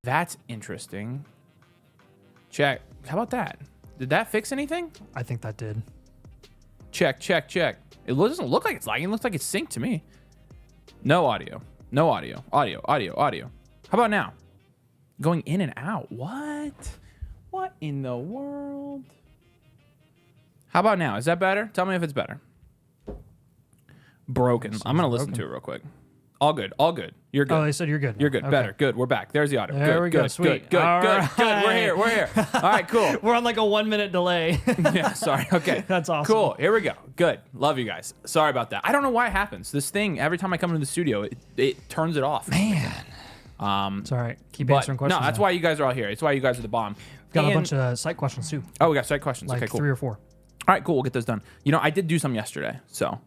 That's interesting. Check. How about that? Did that fix anything? I think that did. Check. It doesn't look like it's lagging. It looks like it's synced to me. No audio. Audio. How about now? Going in and out. What? What in the world? How about now? Is that better? Tell me if it's better. Broken. I'm going to listen to it real quick. All good. You're good. Oh, they said you're good now. You're good. Okay. Better. Good. We're back. There's the audio. There we go. Sweet. Good. All Good. right. We're here. All right, cool. We're on like a 1 minute delay. Yeah, sorry. Okay. That's awesome. Cool. Here we go. Good. Love you guys. Sorry about that. I don't know why it happens. This thing, every time I come into the studio, it turns it off. Man. It's all right. Keep answering questions. No, that's why you guys are all here. It's why you guys are the bomb. We've got a bunch of site questions too. Oh, we got site questions. Like okay, cool. 3 or 4. All right, cool. We'll get those done. You know, I did do some yesterday, so.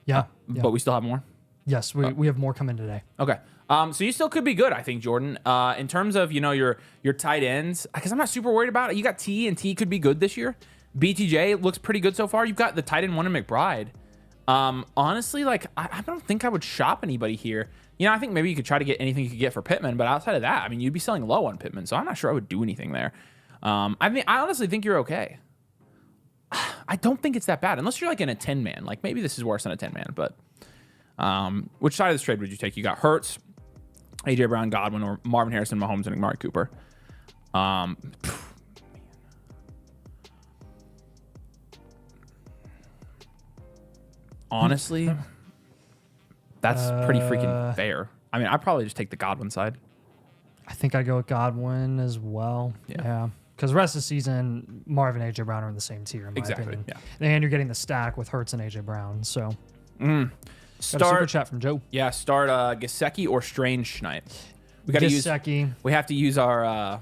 Yeah. But we still have more? Yes, we have more coming today. Okay. So you still could be good, I think, Jordan. In terms of, your tight ends, because I'm not super worried about it. You got T, and T could be good this year. BTJ looks pretty good so far. You've got the tight end one in McBride. Honestly, like, I don't think I would shop anybody here. I think maybe you could try to get anything you could get for Pittman, but outside of that, I mean, you'd be selling low on Pittman, so I'm not sure I would do anything there. I honestly think you're okay. I don't think it's that bad, unless you're like in a 10-man. Like, maybe this is worse than a 10-man, but which side of this trade would you take? You got Hurts, AJ Brown, Godwin, or Marvin Harrison, Mahomes, and Amari Cooper. Honestly, that's pretty freaking fair. I mean, I'd probably just take the Godwin side. I think I'd go with Godwin as well. Yeah. Because the rest of the season, Marvin and AJ Brown are in the same tier, in my opinion. Yeah. And you're getting the stack with Hurts and AJ Brown. So, start super chat from Joe. Yeah, start Gesicki or Strange tonight. We got to use. We have to use our.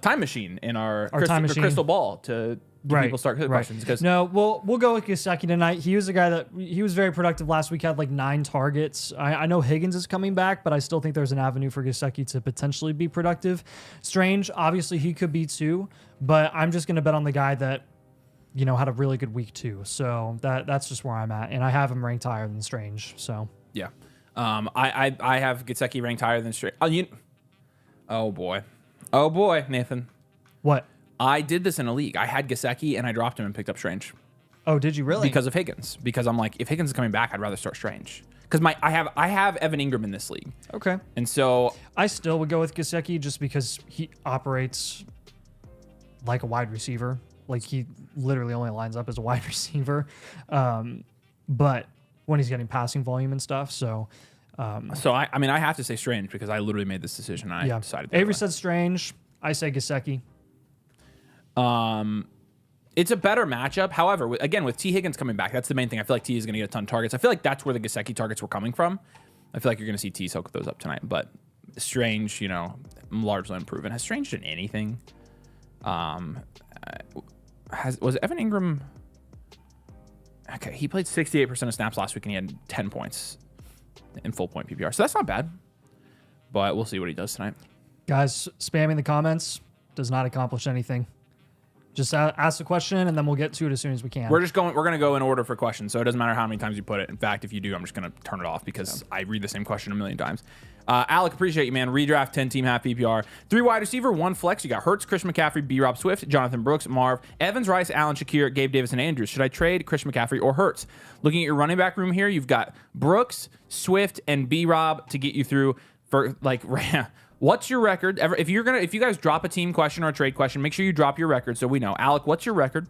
Time machine in our crystal ball to give people start questions. Because no, we'll go with Gesicki tonight. He was a guy that he was very productive last week. Had like 9 targets. I know Higgins is coming back, but I still think there's an avenue for Gesicki to potentially be productive. Strange, obviously he could be too, but I'm just going to bet on the guy that had a really good week too. So that's just where I'm at, and I have him ranked higher than Strange. So yeah, I have Gesicki ranked higher than Strange. Oh boy, Nathan. What? I did this in a league. I had Gesicki and I dropped him and picked up Strange. Oh, did you really? Because of Higgins. Because I'm like, if Higgins is coming back, I'd rather start Strange. Because I have Evan Ingram in this league. Okay. And so I still would go with Gesicki just because he operates like a wide receiver. Like he literally only lines up as a wide receiver. But when he's getting passing volume and stuff, so I have to say Strange because I literally made this decision and I decided. Avery said Strange. I say Gesicki. It's a better matchup. However, again, with T. Higgins coming back, that's the main thing. I feel like T is going to get a ton of targets. I feel like that's where the Gesicki targets were coming from. I feel like you're going to see T soak those up tonight. But Strange, largely unproven. Has Strange done anything? Was Evan Ingram? Okay, he played 68% of snaps last week and he had 10 points in full point PPR. So that's not bad. But we'll see what he does tonight. Guys, spamming the comments does not accomplish anything. Just ask the question, and then we'll get to it as soon as we can. We're going to go in order for questions, so it doesn't matter how many times you put it. In fact, if you do, I'm just going to turn it off because I read the same question a million times. Alec, appreciate you, man. Redraft, 10-team, half PPR. 3 wide receiver, 1 flex. You got Hurts, Christian McCaffrey, B-Rob Swift, Jonathan Brooks, Marv, Evans, Rice, Allen, Shakir, Gabe Davis, and Andrews. Should I trade Christian McCaffrey or Hurts? Looking at your running back room here, you've got Brooks, Swift, and B-Rob to get you through for what's your record? If you guys drop a team question or a trade question, make sure you drop your record so we know. Alec, what's your record?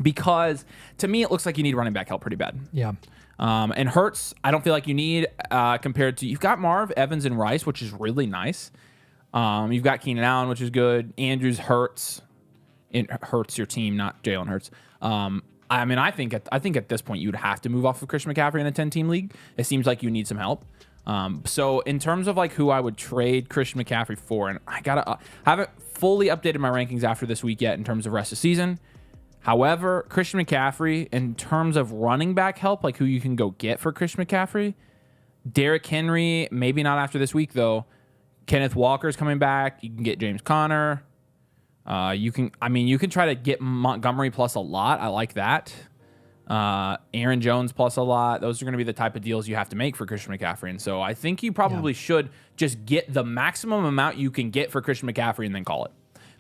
Because to me, it looks like you need running back help pretty bad. Yeah. And Hurts, I don't feel like you need compared to you've got Marv, Evans, and Rice, which is really nice. You've got Keenan Allen, which is good. Andrews, Hurts. It hurts your team, not Jalen Hurts. I think at this point you would have to move off of Christian McCaffrey in a 10-team league. It seems like you need some help. So in terms of like who I would trade Christian McCaffrey for, and I haven't fully updated my rankings after this week yet in terms of rest of season. However, Christian McCaffrey, in terms of running back help, like who you can go get for Christian McCaffrey, Derrick Henry, maybe not after this week though. Kenneth Walker's coming back. You can get James Conner. You can try to get Montgomery plus a lot. I like that. Aaron Jones plus a lot. Those are going to be the type of deals you have to make for Christian McCaffrey. And so I think you probably should just get the maximum amount you can get for Christian McCaffrey and then call it.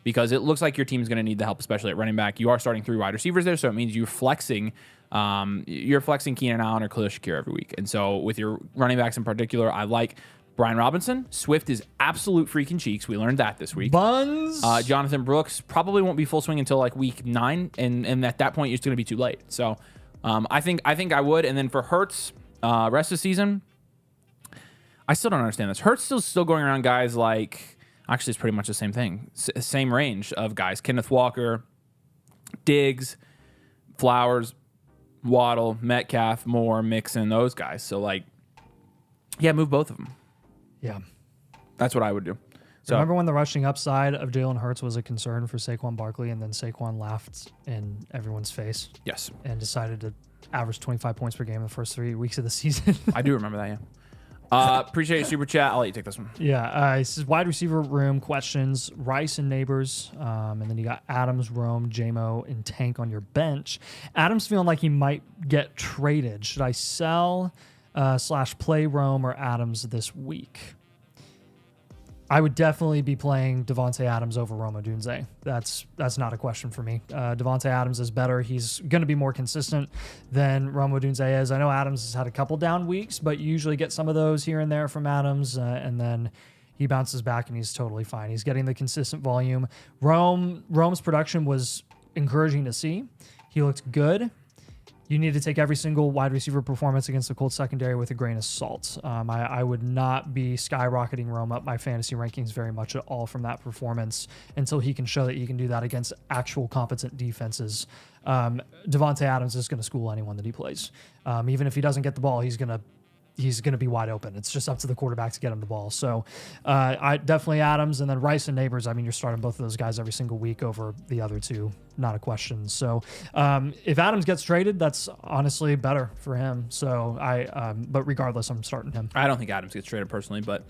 Because it looks like your team's going to need the help, especially at running back. You are starting 3 wide receivers there, so it means you're flexing Keenan Allen or Khalil Shakir every week. And so with your running backs in particular, I like Brian Robinson. Swift is absolute freaking cheeks. We learned that this week. Buns. Jonathan Brooks probably won't be full swing until like week 9, and at that point, it's going to be too late. So I think I would. And then for Hurts, rest of the season, I still don't understand this. Hurts still going around guys like... Actually, it's pretty much the same thing. Same range of guys. Kenneth Walker, Diggs, Flowers, Waddle, Metcalf, Moore, Mixon, those guys. So, like, yeah, move both of them. Yeah. That's what I would do. So remember when the rushing upside of Jalen Hurts was a concern for Saquon Barkley, and then Saquon laughed in everyone's face? Yes. And decided to average 25 points per game in the first 3 weeks of the season. I do remember that, yeah. Appreciate your super chat. I'll let you take this one. Yeah, this is wide receiver room questions. Rice and Neighbors, and then you got Adams, Rome, JMO, and Tank on your bench. Adams feeling like he might get traded. Should I sell / play Rome or Adams this week? I would definitely be playing Devontae Adams over Rome Odunze. That's not a question for me. Devontae Adams is better. He's going to be more consistent than Rome Odunze is. I know Adams has had a couple down weeks, but you usually get some of those here and there from Adams, and then he bounces back and he's totally fine. He's getting the consistent volume. Rome's production was encouraging to see. He looked good. You need to take every single wide receiver performance against the Colts secondary with a grain of salt. I would not be skyrocketing Rome up my fantasy rankings very much at all from that performance until he can show that he can do that against actual competent defenses. Devontae Adams is going to school anyone that he plays. Even if he doesn't get the ball, he's going to be wide open. It's just up to the quarterback to get him the ball. So I definitely Adams, and then Rice and Neighbors. I mean, you're starting both of those guys every single week over the other two. Not a question. So if Adams gets traded, that's honestly better for him. So but regardless, I'm starting him. I don't think Adams gets traded personally, but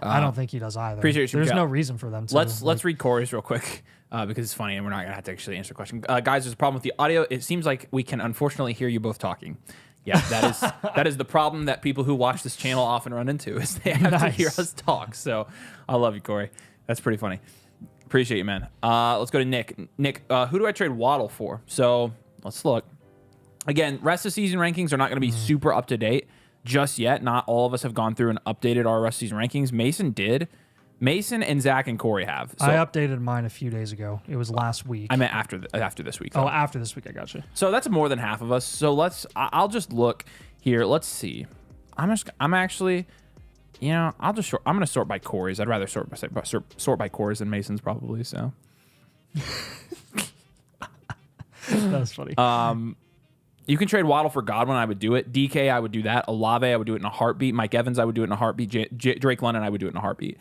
I don't think he does either. Appreciate your There's no reason for them to. Let's read Corey's real quick because it's funny and we're not gonna have to actually answer the question. Guys, there's a problem with the audio. It seems like we can unfortunately hear you both talking. Yeah, that is the problem that people who watch this channel often run into is they have to hear us talk. So I love you, Corey. That's pretty funny. Appreciate you, man. Let's go to Nick. Nick, who do I trade Waddle for? So let's look. Again, rest of season rankings are not going to be super up to date just yet. Not all of us have gone through and updated our rest of season rankings. Mason did. Mason and Zach and Corey have. So, I updated mine a few days ago. It was last week. I meant after this week. Though. Oh, after this week, I got you. So that's more than half of us. So I'll just look here. Let's see. I'm actually, I'm going to sort by Corey's. I'd rather sort by Corey's than Mason's probably. So that's funny. You can trade Waddle for Godwin. I would do it. DK, I would do that. Olave, I would do it in a heartbeat. Mike Evans, I would do it in a heartbeat. Drake London, I would do it in a heartbeat.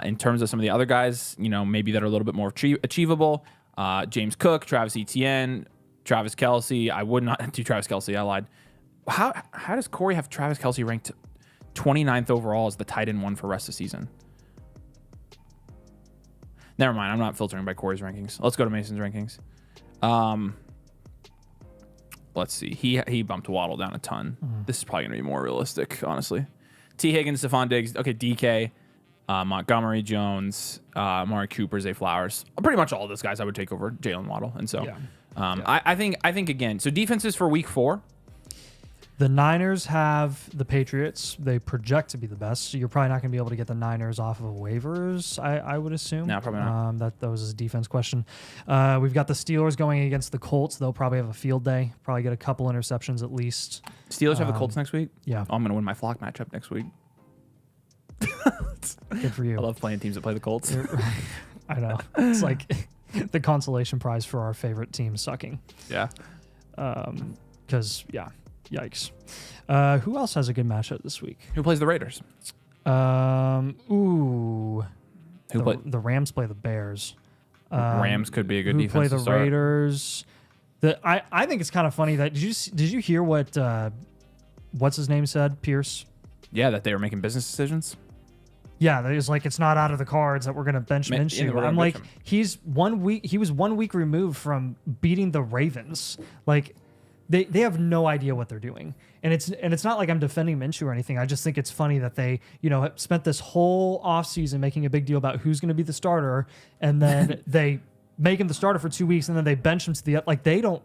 In terms of some of the other guys, maybe that are a little bit more achievable. James Cook, Travis Etienne, Travis Kelce. I would not do Travis Kelce. I lied. How does Corey have Travis Kelce ranked 29th overall as the tight end one for rest of the season? Never mind. I'm not filtering by Corey's rankings. Let's go to Mason's rankings. Let's see. He bumped Waddle down a ton. This is probably going to be more realistic, honestly. T. Higgins, Stephon Diggs. Okay, DK. Montgomery Jones, Amari Cooper, Zay Flowers. Pretty much all of those guys I would take over Jalen Waddle. And so I think again, so defenses for week 4. The Niners have the Patriots. They project to be the best. So you're probably not going to be able to get the Niners off of waivers, I would assume. No, probably not. That was a defense question. We've got the Steelers going against the Colts. They'll probably have a field day. Probably get a couple interceptions at least. Steelers have the Colts next week? Yeah. I'm going to win my flock matchup next week. Good for you. I love playing teams that play the Colts. I know. It's like the consolation prize for our favorite team sucking. Yeah. Because, yikes. Who else has a good matchup this week? Who plays the Raiders? The Rams play the Bears. Rams could be a good defense play the to start. Raiders. I think it's kind of funny that did you hear what what's his name said? Pierce. Yeah, that they were making business decisions. Yeah, it's like it's not out of the cards that we're going to bench Minshew. I'm like, he was 1 week removed from beating the Ravens. Like, they have no idea what they're doing. And it's not like I'm defending Minshew or anything. I just think it's funny that they, have spent this whole offseason making a big deal about who's going to be the starter, and then they make him the starter for 2 weeks, and then they bench him to the they don't.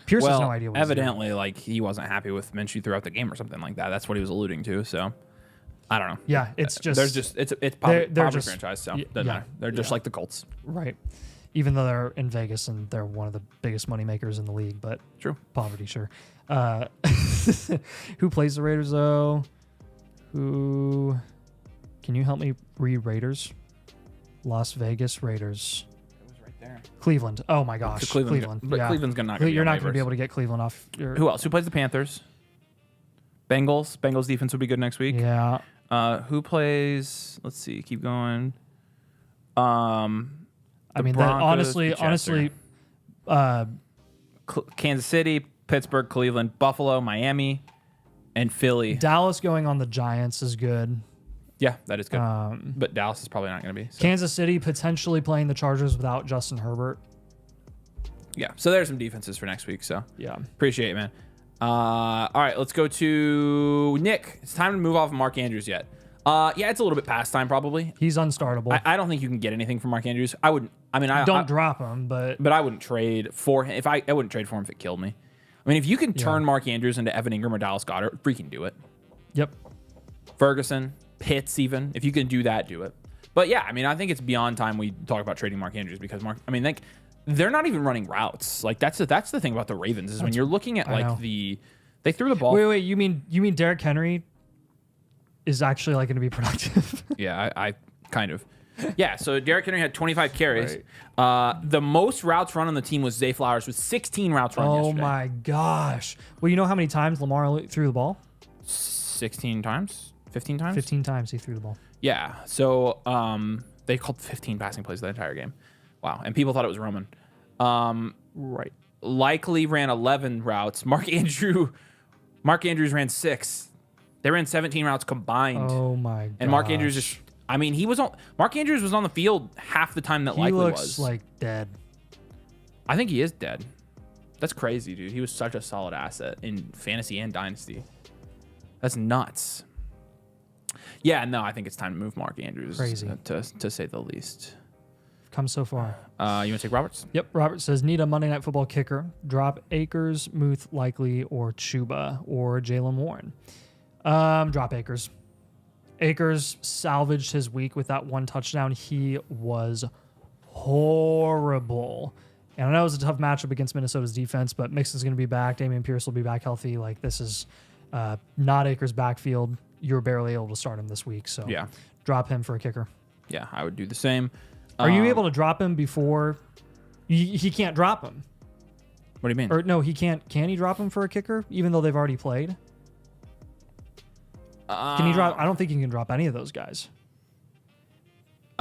Pierce has no idea what evidently, he's doing. like, he wasn't happy with Minshew throughout the game or something like that. That's what he was alluding to. So, I don't know. Yeah, it's just it's poverty just, franchise. So doesn't matter. They're just like the Colts. Right. Even though they're in Vegas and they're one of the biggest money makers in the league, but true poverty, sure. Who plays the Raiders though? Can you help me read Raiders? Las Vegas Raiders. It was right there. Cleveland. Oh my gosh, Cleveland. But Cleveland's not going to. You're not going to be able to get Cleveland off. Who else? Who plays the Panthers? Bengals. Bengals defense will be good next week. Yeah. Who plays? Let's see. Keep going. Honestly, Kansas City, Pittsburgh, Cleveland, Buffalo, Miami, and Philly. Dallas going on the Giants is good. Yeah, that is good. But Dallas is probably not going to be. So. Kansas City potentially playing the Chargers without Justin Herbert. Yeah, so there's some defenses for next week. So yeah, appreciate it, man. All right, let's go to Nick. It's time to move off of Mark Andrews yet. Yeah, it's a little bit past time probably. He's unstartable. I don't think you can get anything from Mark Andrews. I wouldn't. I mean, don't drop him, but I wouldn't trade for him. I wouldn't trade for him if it killed me. I mean, if you can turn Mark Andrews into Evan Ingram or Dallas Goedert, freaking do it. Yep. Ferguson, Pitts, even if you can do that, do it. But yeah, I mean, I think it's beyond time we talk about trading Mark Andrews because they're not even running routes. Like that's the thing about the Ravens is when you're looking at they threw the ball. Wait, you mean Derrick Henry is actually like going to be productive? Yeah, I kind of. Yeah, so Derrick Henry had 25 carries. Right. The most routes run on the team was Zay Flowers with 16 routes run yesterday. Oh my gosh. Well, you know how many times Lamar threw the ball? 16 times? 15 times? 15 times he threw the ball. Yeah. So they called 15 passing plays the entire game. Wow. And people thought it was Roman. Right. Likely ran 11 routes. Mark Andrews ran 6. They ran 17 routes combined. Oh my god. And Mark Andrews just Mark Andrews was on the field half the time that Likely was. He looks like dead. I think he is dead. That's crazy, dude. He was such a solid asset in fantasy and dynasty. That's nuts. Yeah, no, I think it's time to move Mark Andrews. Crazy. To say the least. Come so far. You want to take Roberts? Yep. Robert says, need a Monday Night Football kicker. Drop Akers, Muth, Likely, or Chuba, or Jalen Warren. Drop Akers. Akers salvaged his week with that one touchdown. He was horrible. And I know it was a tough matchup against Minnesota's defense, but Mixon's going to be back. Damian Pierce will be back healthy. Like, this is not Akers' backfield. You're barely able to start him this week. So yeah, drop him for a kicker. Yeah, I would do the same. Are you able to drop him before? He can't drop him. What do you mean? Or no, he can't. Can he drop him for a kicker, even though they've already played? Can he drop? I don't think he can drop any of those guys.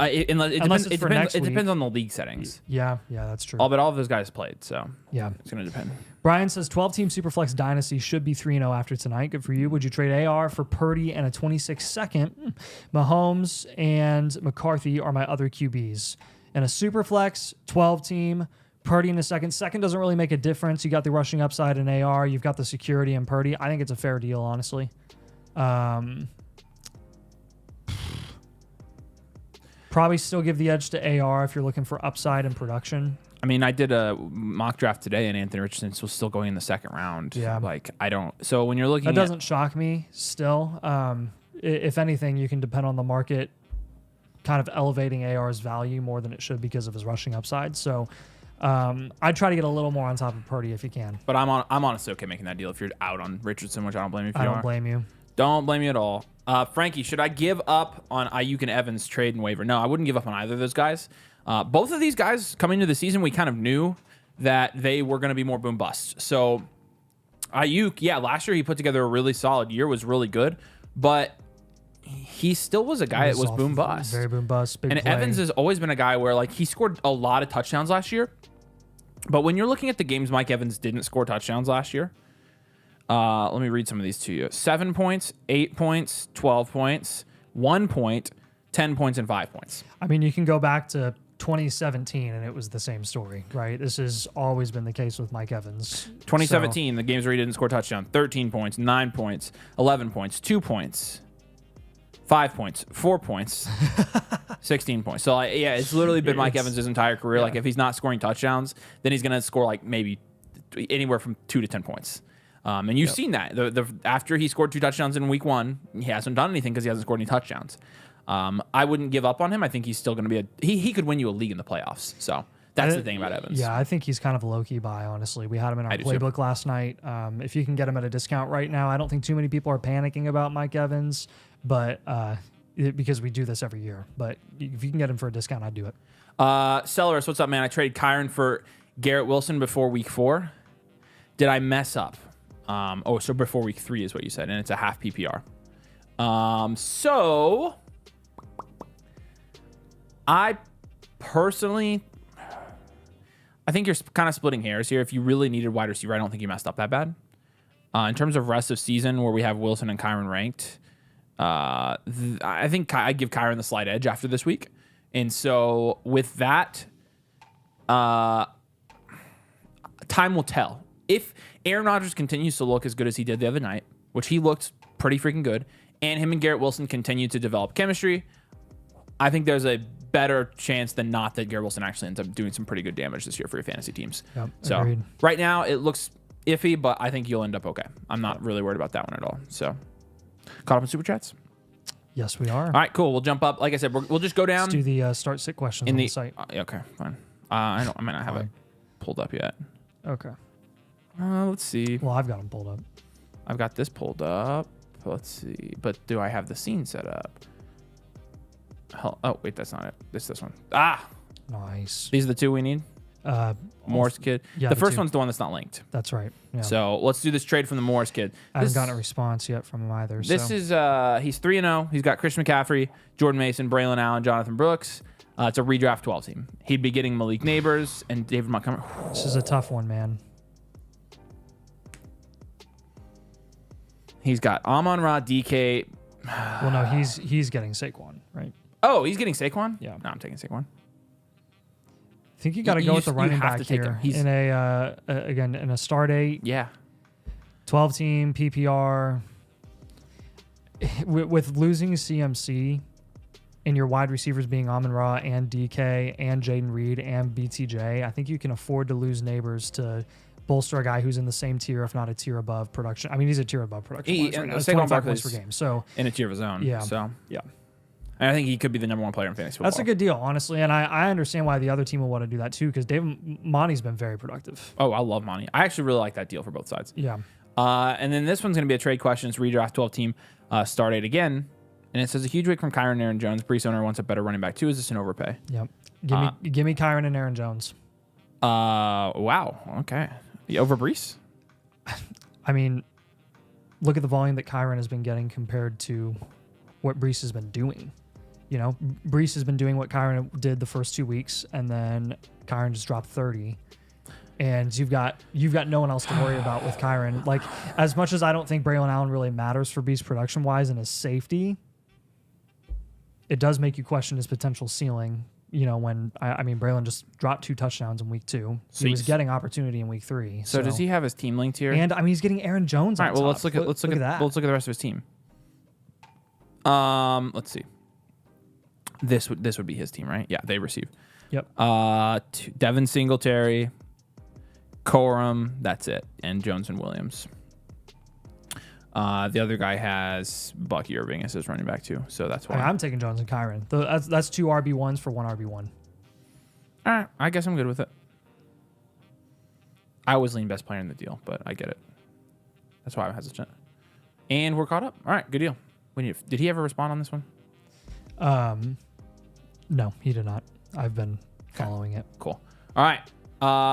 It depends on the league settings. Yeah, that's true. But all of those guys played, so yeah, it's going to depend. Brian says 12-team Superflex Dynasty should be 3-0 after tonight. Good for you. Would you trade AR for Purdy and a 26-second? Mahomes and McCarthy are my other QBs. And a Superflex 12-team, Purdy in a second. Second doesn't really make a difference. You got the rushing upside in AR. You've got the security in Purdy. I think it's a fair deal, honestly. Probably still give the edge to AR if you're looking for upside and production. I mean, I did a mock draft today, and Anthony Richardson was still going in the second round. Yeah. So when you're looking that doesn't shock me still. If anything, you can depend on the market kind of elevating AR's value more than it should because of his rushing upside. So I'd try to get a little more on top of Purdy if you can. But I'm honestly okay making that deal if you're out on Richardson, which I don't blame you if you are. I don't blame you. Don't blame you at all. Frankie, should I give up on Ayuk and Evans trade and waiver? No, I wouldn't give up on either of those guys. Both of these guys coming into the season, we kind of knew that they were going to be more boom bust. So Ayuk, yeah, last year he put together a really solid year, was really good, but he still was a guy that was boom bust. Very boom bust. Big and play. Evans has always been a guy where he scored a lot of touchdowns last year. But when you're looking at the games Mike Evans didn't score touchdowns last year, let me read some of these to you. 7 points, 8 points, 12 points, 1 point, 10 points, and 5 points. I mean, you can go back to 2017 and it was the same story, right? This has always been the case with Mike Evans. 2017, the games where he didn't score a touchdown, 13 points, 9 points, 11 points, 2 points, 5 points, 4 points, 16 points. So, yeah, it's literally been Mike Evans' entire career. Yeah. Like, if he's not scoring touchdowns, then he's going to score, like, maybe anywhere from 2 to 10 points. And you've seen that. After he scored 2 touchdowns in week 1, he hasn't done anything because he hasn't scored any touchdowns. I wouldn't give up on him. I think he's still going to be he could win you a league in the playoffs. So that's the thing about Evans. Yeah, I think he's kind of a low-key buy, honestly. We had him in our playbook last night. If you can get him at a discount right now, I don't think too many people are panicking about Mike Evans, but because we do this every year. But if you can get him for a discount, I'd do it. Celeris, what's up, man? I traded Kyron for Garrett Wilson before week 4. Did I mess up? So before week 3 is what you said, and it's a half PPR. So I personally, I think you're kind of splitting hairs here. If you really needed wide receiver, I don't think you messed up that bad. In terms of rest of season, where we have Wilson and Kyron ranked, I think I give Kyron the slight edge after this week. And so with that, time will tell. If Aaron Rodgers continues to look as good as he did the other night, which he looked pretty freaking good, and him and Garrett Wilson continue to develop chemistry, I think there's a better chance than not that Garrett Wilson actually ends up doing some pretty good damage this year for your fantasy teams. Yep, so agreed. Right now it looks iffy, but I think you'll end up okay. I'm not really worried about that one at all. So caught up in super chats? Yes, we are. All right, cool. We'll jump up. Like I said, we'll just go down. Let's do the start sit questions on the site. Okay, fine. I might not have it pulled up yet. Okay. Let's see. Well, I've got them pulled up. I've got this pulled up. Let's see. But do I have the scene set up? Oh, wait, that's not it. This one. Nice. These are the 2 we need? Morris kid. Yeah, the first 2. one's the one that's not linked. That's right. Yeah. So let's do this trade from the Morris kid. I haven't gotten a response yet from him either. This is he's 3-0. He's got Christian McCaffrey, Jordan Mason, Braylon Allen, Jonathan Brooks. It's a redraft 12 team. He'd be getting Malik Neighbors and David Montgomery. This is a tough one, man. He's got Amon-Ra, DK. Well, no, he's getting Saquon, right? Oh, he's getting Saquon? Yeah. No, I'm taking Saquon. I think you got to go with the running back here. He's in again in a start 8. Yeah. 12 team PPR. With losing CMC and your wide receivers being Amon-Ra and DK and Jaden Reed and BTJ, I think you can afford to lose Neighbors to bolster a guy who's in the same tier, if not a tier above production. I mean, he's a tier above production. Right now. 25 points per game. So in a tier of his own. Yeah. So yeah. And I think he could be the number 1 player in fantasy football. That's a good deal, honestly. And I understand why the other team will want to do that too, because Monty's been very productive. Oh, I love Monty. I actually really like that deal for both sides. Yeah. And then this one's going to be a trade questions redraft 12 team start 8 again. And it says a huge week from Kyron and Aaron Jones. Brees owner wants a better running back too. Is this an overpay? Yep. Give me Kyron and Aaron Jones. Wow. Okay. Over Brees? I mean, look at the volume that Kyron has been getting compared to what Brees has been doing. You know, Brees has been doing what Kyron did the first 2 weeks, and then Kyron just dropped 30. And you've got no one else to worry about with Kyron. Like, as much as I don't think Braylon Allen really matters for Brees production-wise and his safety, it does make you question his potential ceiling. You know, when Braylon just dropped 2 touchdowns in week 2. So he was getting opportunity in week 3. So does he have his team linked here? And he's getting Aaron Jones. All right. Well, top. let's look at that. Let's look at the rest of his team. Let's see. This would be his team, right? Yeah, they receive. Yep. Devin Singletary, Corum, that's it, and Jones and Williams. The other guy has Bucky Irving as his running back too, so that's why I'm taking Jones and Kyron. That's 2 RB1s for 1 RB1. All right, I guess I'm good with it. I always lean best player in the deal, but I get it. That's why I'm hesitant. And we're caught up. All right, good deal. Did he ever respond on this one? No, he did not. I've been following it. Cool. All right.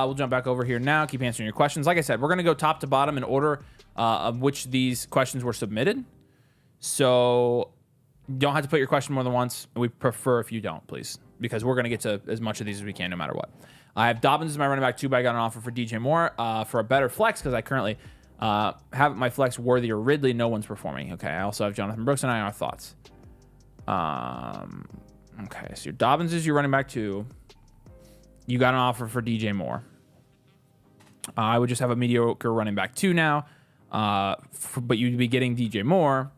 We'll jump back over here now. Keep answering your questions. Like I said, we're going to go top to bottom in order of which these questions were submitted. So you don't have to put your question more than once. We prefer if you don't, please, because we're going to get to as much of these as we can no matter what. I have Dobbins as my running back 2, but I got an offer for DJ Moore for a better flex because I currently have my flex Worthy or Ridley. No one's performing. Okay. I also have Jonathan Brooks and I our thoughts. Okay. So your Dobbins is your running back 2. You got an offer for DJ Moore. I would just have a mediocre running back 2 now, but you'd be getting DJ Moore.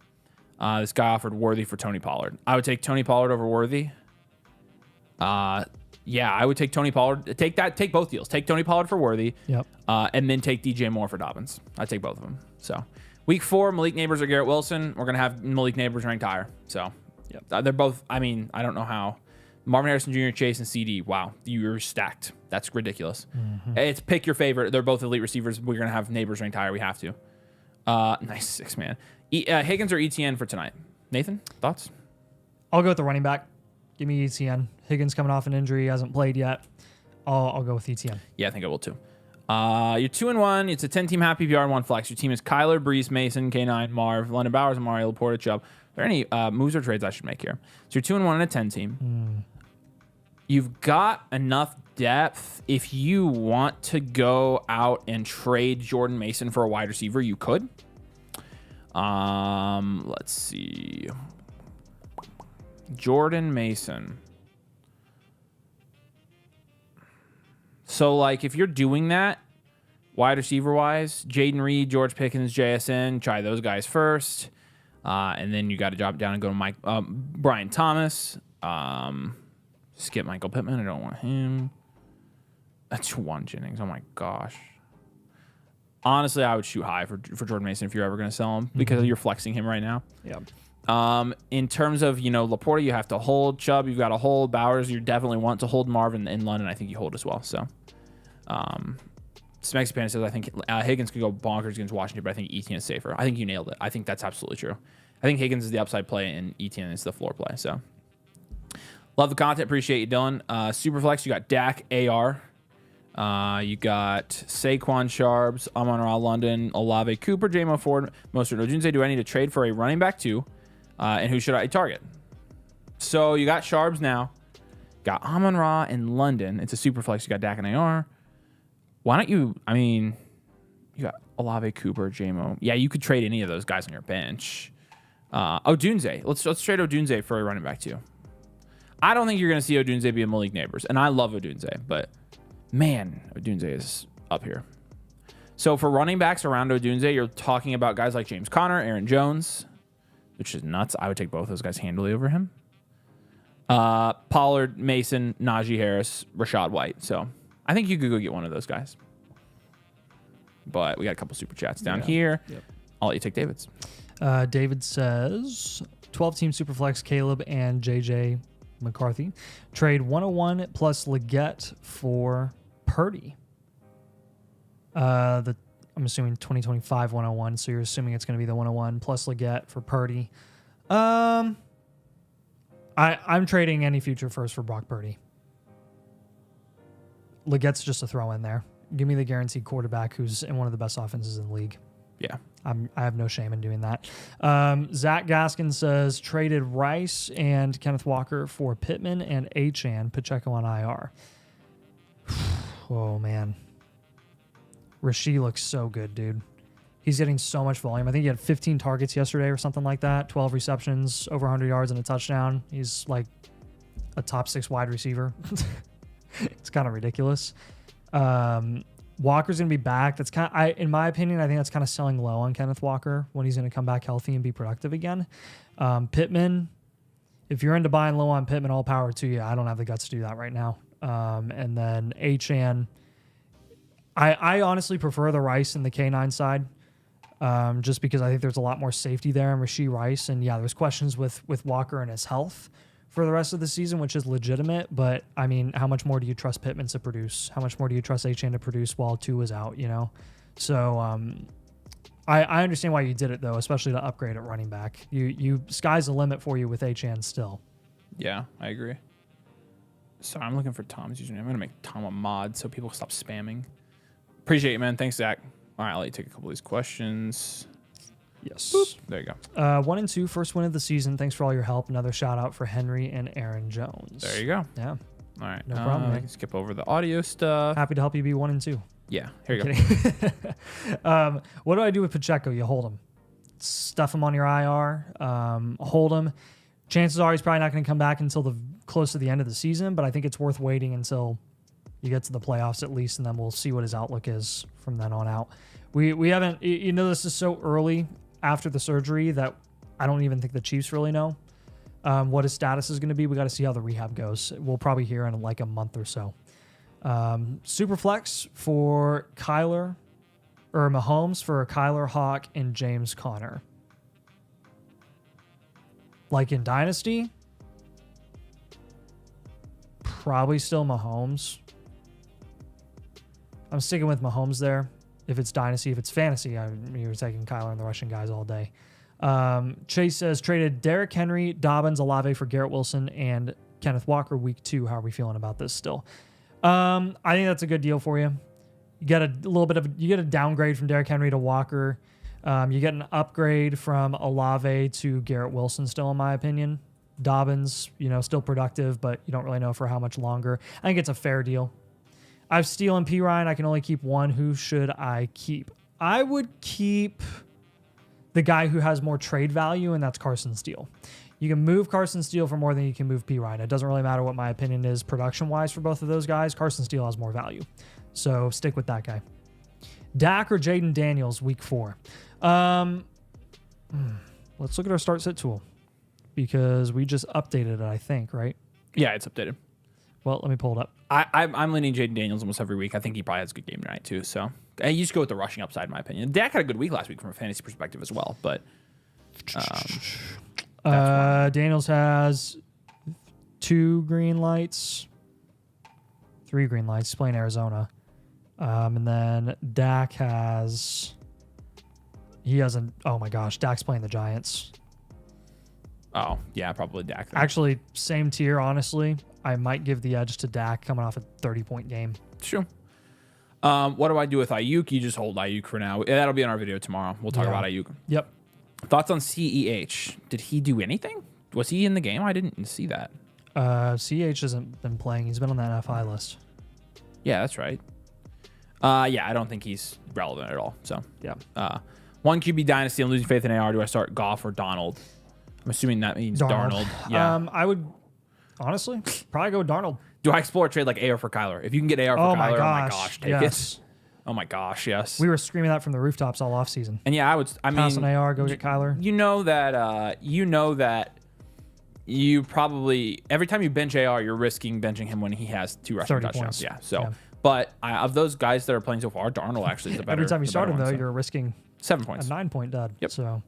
This guy offered Worthy for Tony Pollard. I would take Tony Pollard over Worthy. Yeah, I would take Tony Pollard. Take both deals. Take Tony Pollard for Worthy. Yep. And then take DJ Moore for Dobbins. I'd take both of them. So week 4, Malik Neighbors or Garrett Wilson. We're going to have Malik Neighbors ranked higher. So they're both, I mean, I don't know how. Marvin Harrison Jr., Chase, and CD. Wow, you're stacked. That's ridiculous. It's pick your favorite. They're both elite receivers. We're going to have Neighbors ranked higher. We have to. Nice 6-man. Higgins or ETN for tonight? Nathan, thoughts? I'll go with the running back. Give me ETN. Higgins coming off an injury, hasn't played yet. I'll go with ETN. Yeah, I think I will too. You're 2-1. It's a 10-team happy PR and 1 flex. Your team is Kyler, Brees, Mason, K9, Marv, London Bowers, Amari, Laporta, Chubb. Are there any moves or trades I should make here? So you're 2-1 in a 10-team. You've got enough depth. If you want to go out and trade Jordan Mason for a wide receiver, you could. Let's see. Jordan Mason. So, like, if you're doing that, wide receiver-wise, Jaden Reed, George Pickens, JSN, try those guys first. And then you got to drop down and go to Brian Thomas. Skip Michael Pittman. I don't want him. That's Juwan Jennings. Oh, my gosh. Honestly, I would shoot high for Jordan Mason if you're ever going to sell him because you're flexing him right now. Yeah. In terms of, Laporta, you have to hold. Chubb, you've got to hold. Bowers, you definitely want to hold. Marvin in London, I think you hold as well. So, Smexy Pan says, I think Higgins could go bonkers against Washington, but I think Etienne is safer. I think you nailed it. I think that's absolutely true. I think Higgins is the upside play and Etienne is the floor play. So, love the content. Appreciate you, Dylan. Superflex, you got Dak, AR. You got Saquon Sharps, Amon-Ra London, Olave Cooper, J-Mo Ford, Mostert, Odunze. Do I need to trade for a running back 2? And who should I target? So you got Sharps now. Got Amon-Ra in London. It's a super flex. You got Dak and AR. Why don't you, you got Olave Cooper, J-Mo. Yeah, you could trade any of those guys on your bench. Odunze. Let's trade Odunze for a running back 2. I don't think you're going to see Odunze be a Malik Neighbors. And I love Odunze, but man, Odunze is up here. So for running backs around Odunze, you're talking about guys like James Conner, Aaron Jones, which is nuts. I would take both those guys handily over him. Pollard, Mason, Najee Harris, Rashad White. So I think you could go get one of those guys. But we got a couple super chats down here. Yep. I'll let you take David's. David says 12-team Superflex, Caleb and JJ McCarthy. Trade 101 plus Leggett for Purdy. I'm assuming 2025 101, so you're assuming it's going to be the 101 plus Leggett for Purdy. I'm trading any future first for Brock Purdy. Leggett's just a throw in there. Give me the guaranteed quarterback who's in one of the best offenses in the league. Yeah. I have no shame in doing that. Zach Gaskin says traded Rice and Kenneth Walker for Pittman and Achane, Pacheco on IR. Oh, man. Rasheed looks so good, dude. He's getting so much volume. I think he had 15 targets yesterday or something like that, 12 receptions, over 100 yards and a touchdown. He's like a top 6 wide receiver. It's kind of ridiculous. Walker's going to be back. That's kind of, in my opinion, I think that's kind of selling low on Kenneth Walker when he's going to come back healthy and be productive again. Pittman, if you're into buying low on Pittman, all power to you. I don't have the guts to do that right now. And then Achane, I honestly prefer the Rice and the K9 side, just because I think there's a lot more safety there in Rashee Rice. And yeah, there's questions with Walker and his health for the rest of the season, which is legitimate. But I mean, how much more do you trust Pittman to produce? How much more do you trust Achane to produce while 2 is out, So I understand why you did it though, especially to upgrade at running back. You sky's the limit for you with Achane still. Yeah, I agree. Sorry, I'm looking for Tom's username. I'm going to make Tom a mod so people stop spamming. Appreciate it, man. Thanks, Zach. All right, I'll let you take a couple of these questions. Yes. Boop. There you go. 1 and 2, first win of the season. Thanks for all your help. Another shout out for Henry and Aaron Jones. There you go. Yeah. All right. No problem. I can skip over the audio stuff. Happy to help you be 1 and 2. Yeah. Here you go. What do I do with Pacheco? You hold him. Stuff him on your IR. Hold him. Chances are he's probably not going to come back until close to the end of the season, but I think it's worth waiting until you get to the playoffs at least, and then we'll see what his outlook is from then on out. We haven't, this is so early after the surgery that I don't even think the Chiefs really know what his status is going to be. We got to see how the rehab goes. We'll probably hear in like a month or so. Superflex for Kyler, or Mahomes for Kyler, Hawk, and James Conner. Like in Dynasty, probably still Mahomes. I'm sticking with Mahomes there. If it's Dynasty, if it's Fantasy, you're taking Kyler and the Russian guys all day. Chase says, traded Derrick Henry, Dobbins, Olave for Garrett Wilson, and Kenneth Walker week 2. How are we feeling about this still? I think that's a good deal for you. You get you get a downgrade from Derrick Henry to Walker. You get an upgrade from Olave to Garrett Wilson still, in my opinion. Dobbins, still productive, but you don't really know for how much longer. I think it's a fair deal. I have Steele and P. Ryan. I can only keep one. Who should I keep? I would keep the guy who has more trade value, and that's Carson Steele. You can move Carson Steele for more than you can move P. Ryan. It doesn't really matter what my opinion is production-wise for both of those guys. Carson Steele has more value. So stick with that guy. Dak or Jaden Daniels, week 4. Let's look at our start sit tool because we just updated it, I think, right? Yeah, it's updated. Well, let me pull it up. I'm leaning Jaden Daniels almost every week. I think he probably has a good game tonight too. So you just go with the rushing upside, in my opinion. Dak had a good week last week from a fantasy perspective as well, but Daniels has 2 green lights, 3 green lights. He's playing Arizona, and then Dak has. He hasn't. Oh my gosh, Dak's playing the Giants. Oh yeah, probably Dak. Then. Actually, same tier. Honestly, I might give the edge to Dak coming off a 30-point game. Sure. What do I do with Ayuk? You just hold Ayuk for now. That'll be in our video tomorrow. We'll talk about Ayuk. Yep. Thoughts on CEH? Did he do anything? Was he in the game? I didn't see that. CEH hasn't been playing. He's been on that FI list. Yeah, that's right. Yeah, I don't think he's relevant at all. So yeah. 1 QB Dynasty. I'm losing faith in AR. Do I start Goff or Donald? I'm assuming that means Darnold. Yeah. I would honestly probably go with Darnold. Do I explore a trade like AR for Kyler? If you can get AR for Kyler, oh my gosh, take it. Oh my gosh, yes. We were screaming that from the rooftops all offseason. And yeah, I mean, pass on AR, go get Kyler. You know that you probably every time you bench AR, you're risking benching him when he has 2 rushing touchdowns. Points. Yeah. So, but of those guys that are playing so far, Darnold actually is the better. Every time you start him, though, so. You're risking 7 points, a 9-point dud. Yep. So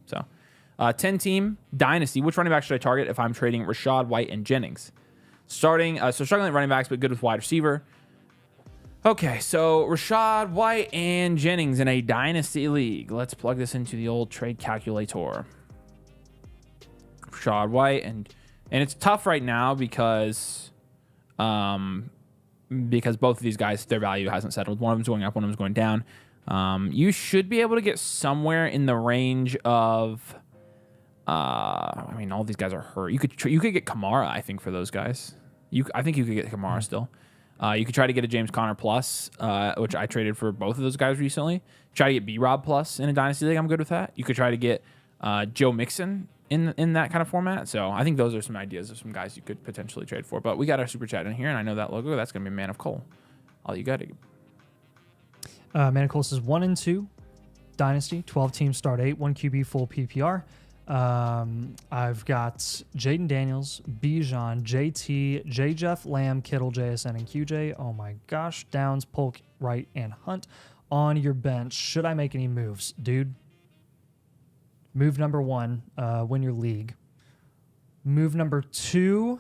10-team Dynasty. Which running back should I target if I'm trading Rashad White and Jennings? Struggling at running backs, but good with wide receiver. Okay, so Rashad White and Jennings in a Dynasty league. Let's plug this into the old trade calculator. Rashad White and it's tough right now because both of these guys, their value hasn't settled. One of them's going up, one of them's going down. You should be able to get somewhere in the range of. I mean, all these guys are hurt. You could get Kamara, I think, for those guys. I think you could get Kamara still. You could try to get a James Conner plus, which I traded for both of those guys recently. Try to get B-Rob plus in a Dynasty League. I'm good with that. You could try to get Joe Mixon in that kind of format. So I think those are some ideas of some guys you could potentially trade for. But we got our super chat in here, and I know that logo. That's going to be Man of Cole. All you got to Man of Cole says 1 and 2 Dynasty, 12 teams start 8, 1 QB full PPR. I've got Jaden Daniels, Bijan, JT, J. Jeff, Lamb, Kittle, JSN, and QJ. Oh my gosh. Downs, Polk, Wright, and Hunt on your bench. Should I make any moves? Dude, move number 1, win your league. Move number 2,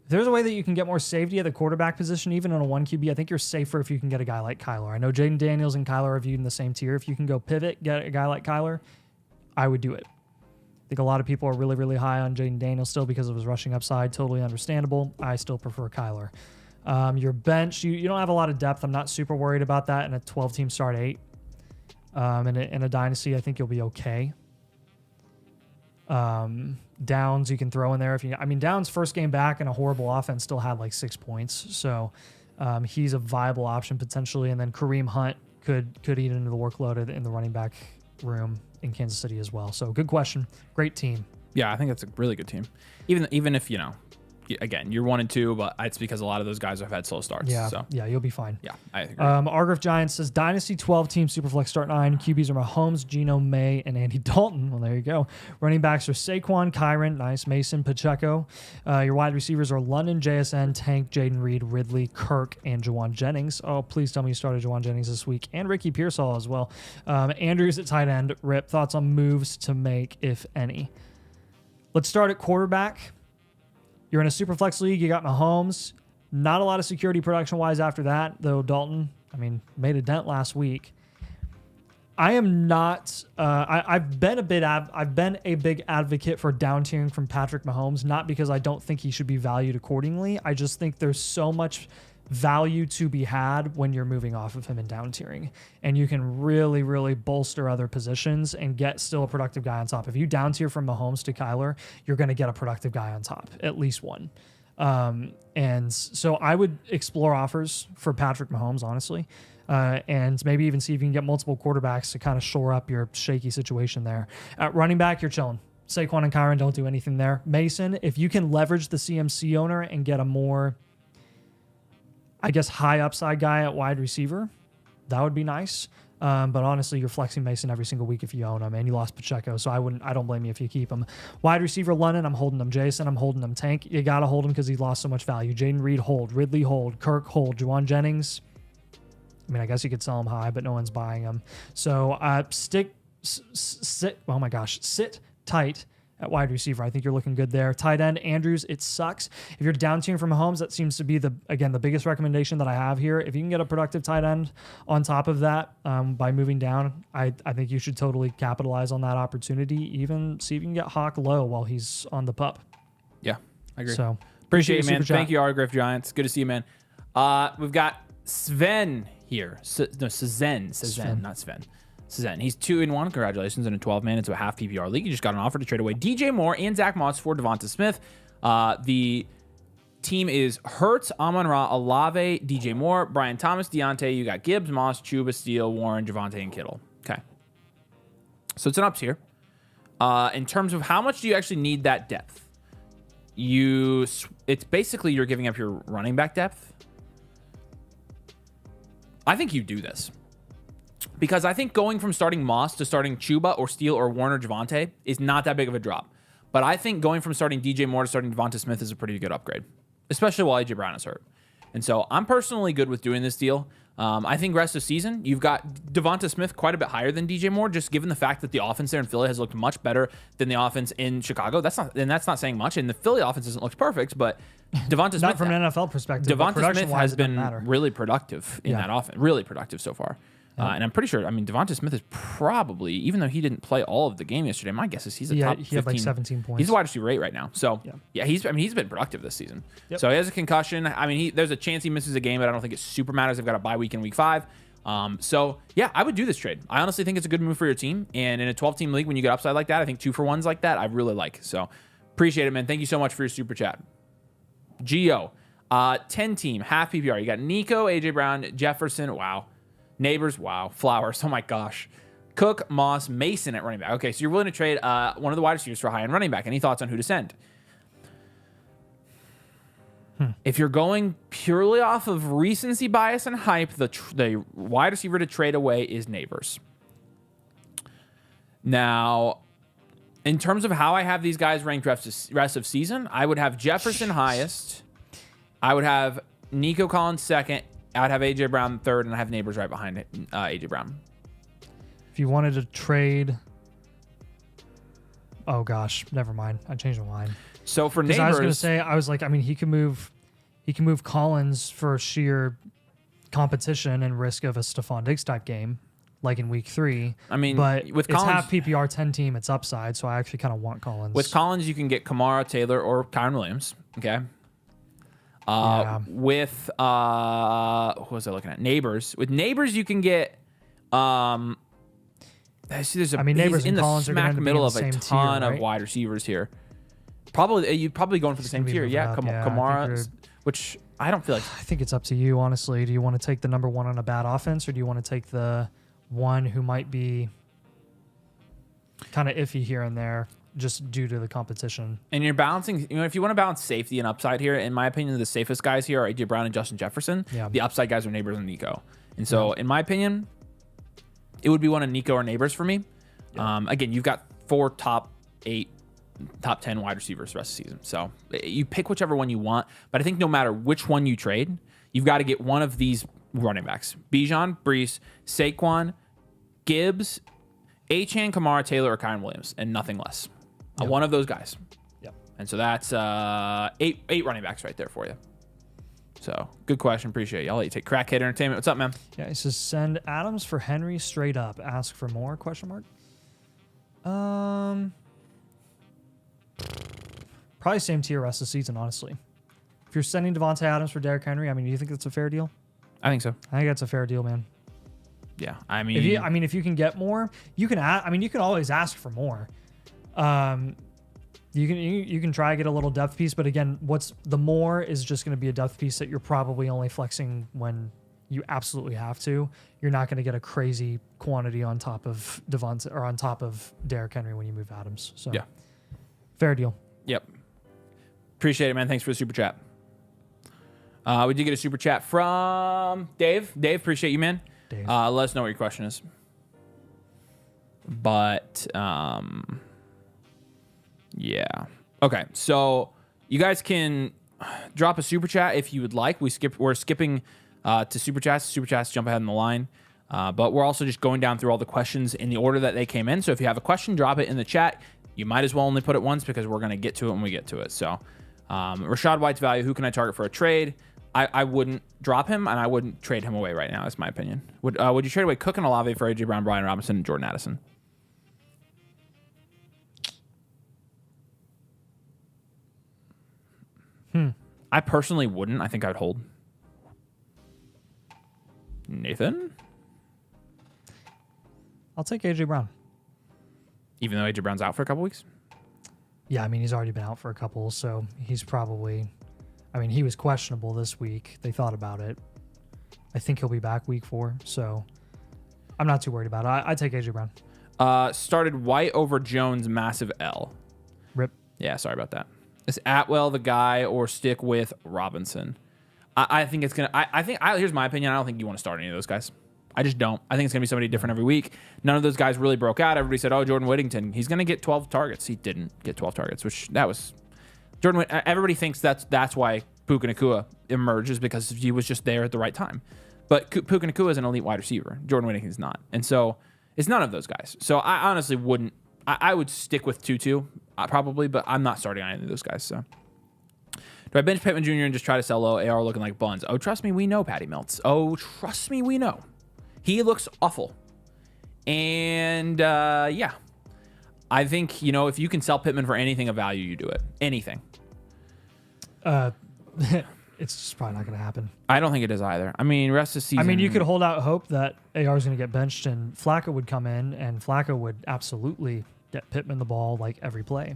if there's a way that you can get more safety at the quarterback position, even on a 1 QB, I think you're safer if you can get a guy like Kyler. I know Jaden Daniels and Kyler are viewed in the same tier. If you can go pivot, get a guy like Kyler, I would do it. I think a lot of people are really, really high on Jaden Daniels still because of his rushing upside. Totally understandable. I still prefer Kyler. Your bench, you don't have a lot of depth. I'm not super worried about that in a 12-team start 8. In a Dynasty, I think you'll be okay. Downs you can throw in there. Downs' first game back in a horrible offense still had like 6 points. So he's a viable option potentially. And then Kareem Hunt could eat into the workload in the running back room in Kansas City as well. So good question. Great team. Yeah, I think that's a really good team. Even if, again, you're 1 and 2, but it's because a lot of those guys have had slow starts. Yeah, So yeah, you'll be fine. yeah, I agree. Argriff Giants says Dynasty 12 team Superflex start 9. QBs are Mahomes, Geno, May, and Andy Dalton. Well, there you go. Running backs are Saquon, Kyron, nice, Mason, Pacheco. Your wide receivers are London, JSN, Tank, Jaden Reed, Ridley, Kirk, and Jawan Jennings. Oh, please tell me you started Jawan Jennings this week, and Ricky Pearsall as well. Andrews at tight end. Rip, thoughts on moves to make, if any? Let's start at quarterback. You're in a Superflex league. You got Mahomes. Not a lot of security production-wise after that, though Dalton, made a dent last week. I am not. I've been a big advocate for down tiering from Patrick Mahomes, not because I don't think he should be valued accordingly. I just think there's so much value to be had when you're moving off of him and down tiering, and you can really, really bolster other positions and get still a productive guy on top. If you down tier from Mahomes to Kyler, you're going to get a productive guy on top, at least one. And so I would explore offers for Patrick Mahomes, honestly, and maybe even see if you can get multiple quarterbacks to kind of shore up your shaky situation there. At running back, you're chilling. Saquon and Kyron, don't do anything there. Mason, if you can leverage the CMC owner and get a more, high upside guy at wide receiver, that would be nice. But honestly, you're flexing Mason every single week if you own him, and you lost Pacheco, so I don't blame you if you keep him. Wide receiver London, I'm holding him. Jason, I'm holding him. Tank, you got to hold him because he lost so much value. Jaden Reed, hold. Ridley, hold. Kirk, hold. Juwan Jennings, I guess you could sell him high, but no one's buying him. So sit tight at wide receiver. I think you're looking good there. Tight end, Andrews, it sucks. If you're down tiering from Mahomes, that seems to be the biggest recommendation that I have here. If you can get a productive tight end on top of that by moving down, I think you should totally capitalize on that opportunity. Even see if you can get Hawk low while he's on the pup. Yeah, I agree. So appreciate it, man. Thank you, Argriff Giants. Good to see you, man. We've got Sven here. Sven, not Sven. Sven. He's 2-1. Congratulations in a 12-man into a half PPR league. He just got an offer to trade away DJ Moore and Zach Moss for Devonta Smith. The team is Hurts, Amon-Ra, Olave, DJ Moore, Brian Thomas, Deontay. You got Gibbs, Moss, Chuba, Steele, Warren, Javonte, and Kittle. Okay. So it's an ups here. In terms of how much do you actually need that depth? It's basically you're giving up your running back depth. I think you do this. Because I think going from starting Moss to starting Chuba or Steele or Warner Javonte is not that big of a drop. But I think going from starting DJ Moore to starting Devonta Smith is a pretty good upgrade, especially while AJ Brown is hurt. And so I'm personally good with doing this deal. I think rest of the season, you've got Devonta Smith quite a bit higher than DJ Moore, just given the fact that the offense there in Philly has looked much better than the offense in Chicago. That's not saying much. And the Philly offense doesn't look perfect, but Devonta Smith, not from an NFL perspective. Devonta Smith has been really productive in that offense, really productive so far. And I'm pretty sure, Devonta Smith is probably, even though he didn't play all of the game yesterday, my guess is he's a top 15. He had like 17 points. He's a wide receiver 8 right now. So, he's been productive this season. Yep. So he has a concussion. There's a chance he misses a game, but I don't think it super matters. They've got a bye week in week 5. I would do this trade. I honestly think it's a good move for your team. And in a 12-team league, when you get upside like that, I think 2-for-1s like that, I really like. So appreciate it, man. Thank you so much for your super chat. Geo, 10-team, half PPR. You got Nico, AJ Brown, Jefferson. Wow. Neighbors, wow. Flowers, oh my gosh. Cook, Moss, Mason at running back. Okay, so you're willing to trade one of the wide receivers for a high-end running back. Any thoughts on who to send? If you're going purely off of recency bias and hype, the wide receiver to trade away is Neighbors. Now, in terms of how I have these guys ranked rest of season, I would have Jefferson highest. I would have Nico Collins second. I'd have AJ Brown third, and I have Neighbors right behind AJ Brown. If you wanted to trade, oh gosh, never mind. I changed my mind. So for Neighbors, I was going to say, he can move Collins for sheer competition and risk of a Stephon Diggs type game, like in week 3. But with Collins, it's half PPR 10-team, it's upside, so I actually kind of want Collins. With Collins, you can get Kamara, Taylor, or Kyron Williams. Okay. With what was I looking at? Neighbors. With Neighbors, you can get Neighbors he's in and the Collins smack middle of a tier, ton right? of wide receivers here. You're probably going for the same tier. Yeah, Kamara, which I don't feel like. I think it's up to you, honestly. Do you want to take the number 1 on a bad offense, or do you want to take the one who might be kind of iffy here and there? just due to the competition. And you're balancing, if you want to balance safety and upside here, in my opinion, the safest guys here are AJ Brown and Justin Jefferson. Yeah. The upside guys are Neighbors and Nico. And so, in my opinion, it would be one of Nico or Neighbors for me. Yeah. Again, you've got 4 top 8, top 10 wide receivers the rest of the season. So you pick whichever one you want. But I think no matter which one you trade, you've got to get one of these running backs. Bijan, Brees, Saquon, Gibbs, Achane, Kamara, Taylor, or Kyron Williams, and nothing less. Yep. One of those guys. Yep. And so that's 8 running backs right there for you. So good question. Appreciate you. I'll let you take Crackhead Entertainment. What's up, man? Yeah, he says send Adams for Henry straight up. Ask for more? ? Probably same tier rest of the season, honestly. If you're sending Devontae Adams for Derrick Henry, I mean, do you think that's a fair deal? I think so. I think that's a fair deal, man. Yeah, I mean, if you can get more, you can. You can always ask for more. You can try to get a little depth piece, but again, what's the more is just going to be a depth piece that you're probably only flexing when you absolutely have to. You're not going to get a crazy quantity on top of Devontae or on top of Derrick Henry when you move Adams. So yeah, fair deal. Yep. Appreciate it, man. Thanks for the super chat. We did get a super chat from Dave. Dave, appreciate you, man. Dave. Let us know what your question is. But yeah. Okay. So you guys can drop a super chat if you would like. We're skipping to super chats. Super chats jump ahead in the line. But we're also just going down through all the questions in the order that they came in. So if you have a question, drop it in the chat. You might as well only put it once because we're going to get to it when we get to it. So Rachaad White's value, who can I target for a trade? I wouldn't drop him, and I wouldn't trade him away right now. That's my opinion. Would you trade away Cook and Olave for AJ Brown, Brian Robinson, and Jordan Addison? I personally wouldn't. I think I would hold. Nathan? I'll take AJ Brown. Even though AJ Brown's out for a couple weeks? Yeah, I mean, he's already been out for a couple, so he's probably... I mean, he was questionable this week. They thought about it. I think he'll be back week 4, so I'm not too worried about it. I take AJ Brown. Started White over Jones, massive L. Rip. Yeah, sorry about that. Is Atwell the guy or stick with Robinson? I think it's going to... Here's my opinion. I don't think you want to start any of those guys. I just don't. I think it's going to be somebody different every week. None of those guys really broke out. Everybody said, Jordan Whittington, he's going to get 12 targets. He didn't get 12 targets, which that was... Everybody thinks that's why Puka Nacua emerges because he was just there at the right time. But Puka Nacua is an elite wide receiver. Jordan Whittington is not. And so it's none of those guys. So I honestly wouldn't. I would stick with Tutu probably, but I'm not starting on any of those guys. So do I bench Pittman Jr. and just try to sell low AR looking like buns? Oh, trust me, we know Patty Melts. Oh, trust me, we know. He looks awful. And yeah. I think, if you can sell Pittman for anything of value, you do it. Anything. It's just probably not going to happen. I don't think it is either. I mean, rest of the season... I mean, you could hold out hope that AR is going to get benched and Flacco would come in, and Flacco would absolutely get Pittman the ball like every play.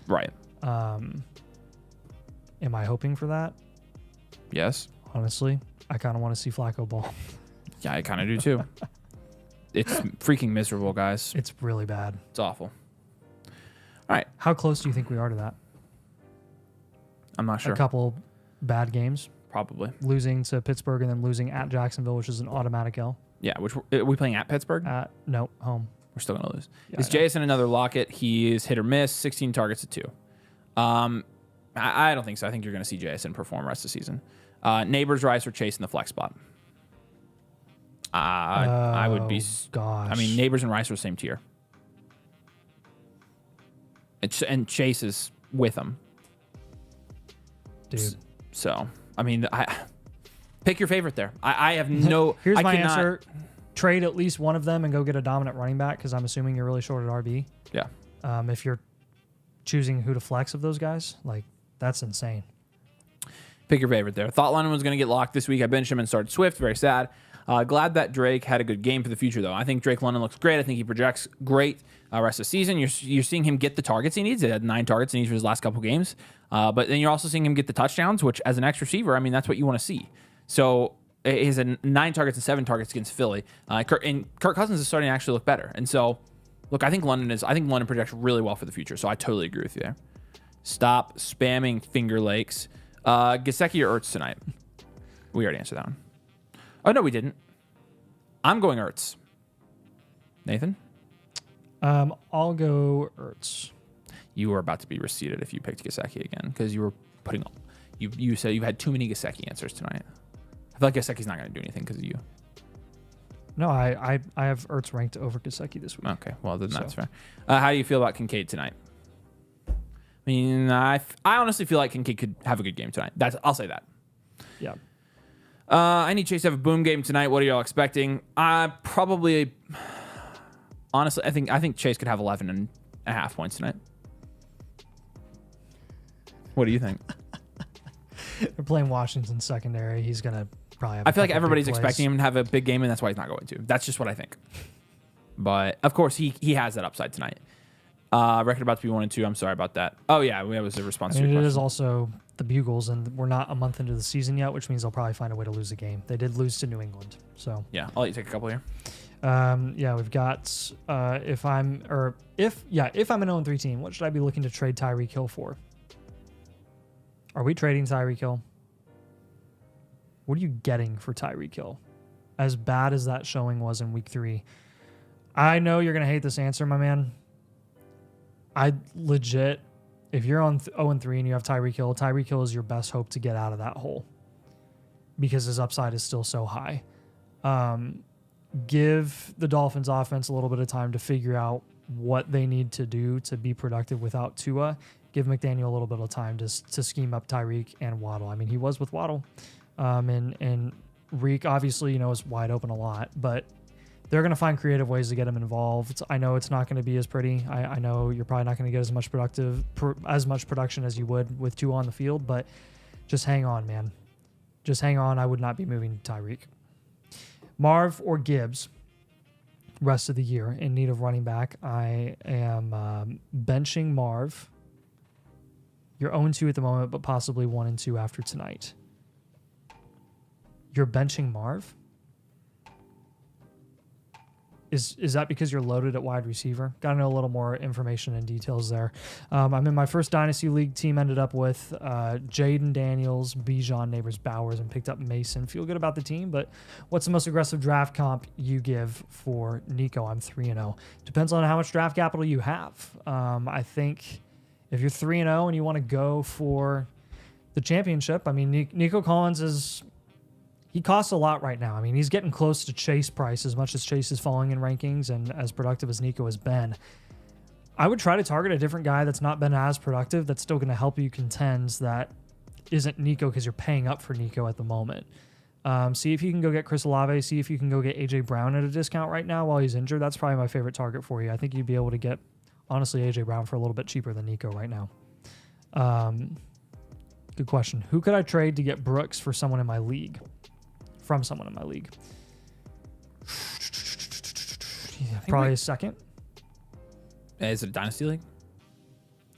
Right. Am I hoping for that? Yes. Honestly, I kind of want to see Flacco ball. Yeah, I kind of do too. It's freaking miserable, guys. It's really bad. It's awful. All right. How close do you think we are to that? I'm not sure. A couple bad games. Probably. Losing to Pittsburgh and then losing at Jacksonville, which is an automatic L. Yeah, which are we playing at Pittsburgh? No, home. We're still going to lose. Yeah, Is Jason another Lockett? He is hit or miss, 16 targets to 2. I don't think so. I think you're going to see Jason perform the rest of the season. Neighbors, Rice, or Chase in the flex spot. I would be... Gosh. I mean, Neighbors and Rice are the same tier. And Chase is with them. Dude. So, I mean, pick your favorite there. I have no... Here's my answer. Trade at least one of them and go get a dominant running back because I'm assuming you're really short at RB. Yeah. If you're choosing who to flex of those guys, like, that's insane. Pick your favorite there. Thought London was going to get locked this week. I benched him and started Swift. Very sad. Glad that Drake had a good game for the future, though. I think Drake London looks great. I think he projects great rest of the season. You're seeing him get the targets he needs. He had 9 targets in each of his last couple games. But then you're also seeing him get the touchdowns, which as an X receiver, I mean, that's what you want to see. So he has 9 targets and 7 targets against Philly. And Kirk Cousins is starting to actually look better. And so Look, I think London projects really well for the future, so I totally agree with you there. Stop spamming Finger Lakes. Gesicki or Ertz tonight? We already answered that one. Oh, no, we didn't. I'm going Ertz. Nathan? I'll go Ertz. You were about to be receipted if you picked Gesicki again because you were putting... You said you've had too many Gesicki answers tonight. I feel like Gesicki's not going to do anything because of you. No, I have Ertz ranked over Gesicki this week. Okay, well, then that's fair. How do you feel about Kincaid tonight? I mean, I honestly feel like Kincaid could have a good game tonight. I'll say that. Yeah. I need Chase to have a boom game tonight. What are y'all expecting? Probably... Honestly, I think Chase could have 11.5 points tonight. What do you think? They're playing Washington secondary. He's going to probably have I feel like everybody's expecting him to have a big game, and that's why he's not going to. That's just what I think. But, of course, he has that upside tonight. Record about to be 1-2. I'm sorry about that. Oh, yeah, that was a response to your question. It is also the Bugles, and we're not a month into the season yet, which means they'll probably find a way to lose a game. They did lose to New England. So yeah, I'll let you take a couple here. Yeah, we've got if I'm an 0-3 team, what should I be looking to trade Tyreek Hill for? Are we trading Tyreek Hill? What are you getting for Tyreek Hill? As bad as that showing was in week 3, I know you're gonna hate this answer, my man. I legit, if you're on 0-3 and you have Tyreek Hill is your best hope to get out of that hole because his upside is still so high. Give the Dolphins offense a little bit of time to figure out what they need to do to be productive without Tua. Give McDaniel a little bit of time to scheme up Tyreek and Waddle. I mean, he was with Waddle. And Reek obviously, is wide open a lot, but they're going to find creative ways to get him involved. I know it's not going to be as pretty. I know you're probably not going to get as much production as you would with Tua on the field, but just hang on, man. Just hang on. I would not be moving Tyreek. Marv or Gibbs, rest of the year in need of running back. I am benching Marv. You're 0-2 at the moment, but possibly 1-2 after tonight. You're benching Marv? Is that because you're loaded at wide receiver? Got to know a little more information and details there. I'm in my first Dynasty League. Team ended up with Jaden Daniels, Bijan, Neighbors, Bowers, and picked up Mason. Feel good about the team, but what's the most aggressive draft comp you give for Nico? I'm 3-0. Depends on how much draft capital you have. I think if you're 3-0 and you want to go for the championship, I mean, Nico Collins he costs a lot right now. I mean, he's getting close to Chase price as much as Chase is falling in rankings and as productive as Nico has been. I would try to target a different guy that's not been as productive that's still going to help you contend that isn't Nico because you're paying up for Nico at the moment. See if you can go get Chris Olave. See if you can go get A.J. Brown at a discount right now while he's injured. That's probably my favorite target for you. I think you'd be able to get, honestly, A.J. Brown for a little bit cheaper than Nico right now. Good question. Who could I trade to get Brooks for someone in my league? From someone in my league. Yeah, probably a second. Is it a Dynasty League?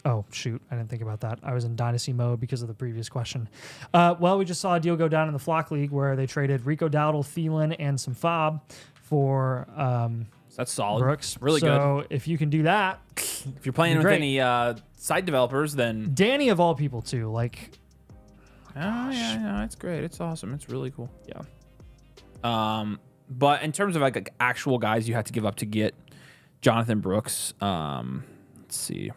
Oh, shoot. I didn't think about that. I was in Dynasty mode because of the previous question. Well, we just saw a deal go down in the Flock League where they traded Rico Dowdle, Thielen, and some Fob for that's solid. Brooks. Really good. So if you can do that. If you're playing with any site developers, then... Danny of all people, too. Like... Oh, yeah, no, it's great. It's awesome. It's really cool. Yeah. But in terms of like actual guys you have to give up to get Jonathan Brooks, let's see.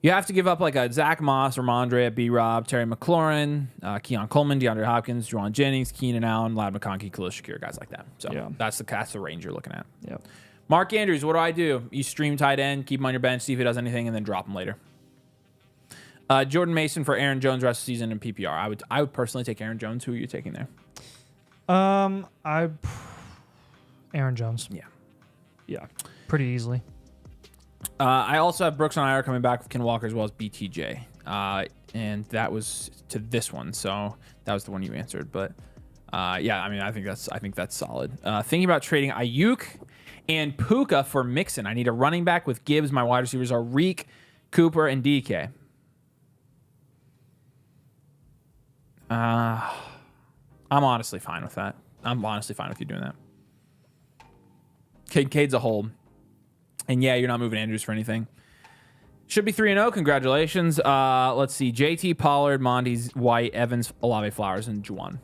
You have to give up like a Zach Moss, Ramondre, a B-Rob, Terry McLaurin, Keon Coleman, DeAndre Hopkins, Juwan Jennings, Keenan Allen, Lad McConkey, Khalil Shakir, guys like that. So yeah. that's the range you're looking at. Yeah. Mark Andrews, what do? You stream tight end, keep him on your bench, see if he does anything, and then drop him later. Jordan Mason for Aaron Jones rest of the season in PPR. I would personally take Aaron Jones. Who are you taking there? Aaron Jones. Yeah. Pretty easily. I also have Brooks on IR coming back with Ken Walker as well as BTJ. And that was to this one, so that was the one you answered. But yeah, I mean, I think that's solid. Thinking about trading Ayuk and Puka for Mixon. I need a running back with Gibbs. My wide receivers are Reek, Cooper, and DK. I'm honestly fine with that. I'm honestly fine with you doing that. Kincaid's a hold. And yeah, you're not moving Andrews for anything. Should be 3-0. Congratulations. Let's see. JT, Pollard, Monty's, White, Evans, Olave, Flowers, and Juwan.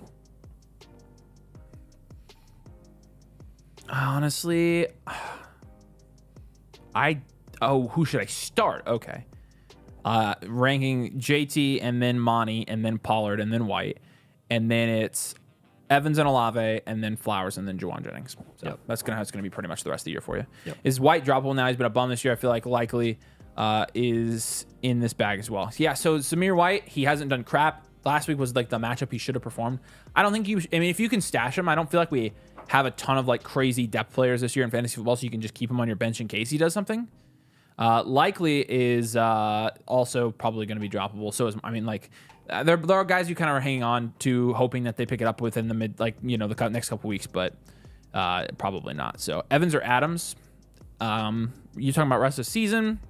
Honestly, who should I start? Okay. Ranking JT and then Monty and then Pollard and then White. And then it's Evans and Olave and then Flowers and then Juwan Jennings. So that's how it's gonna be pretty much the rest of the year for you. Yep. Is White droppable now? He's been a bum this year. I feel like likely is in this bag as well. Yeah, so Zamir White, he hasn't done crap. Last week was like the matchup he should have performed. I don't think if you can stash him, I don't feel like we have a ton of like crazy depth players this year in fantasy football, so you can just keep him on your bench in case he does something. Likely is also probably going to be droppable. So there are guys you kind of are hanging on to, hoping that they pick it up within the the next couple weeks, but probably not. So Evans or Adams. You're talking about rest of the season.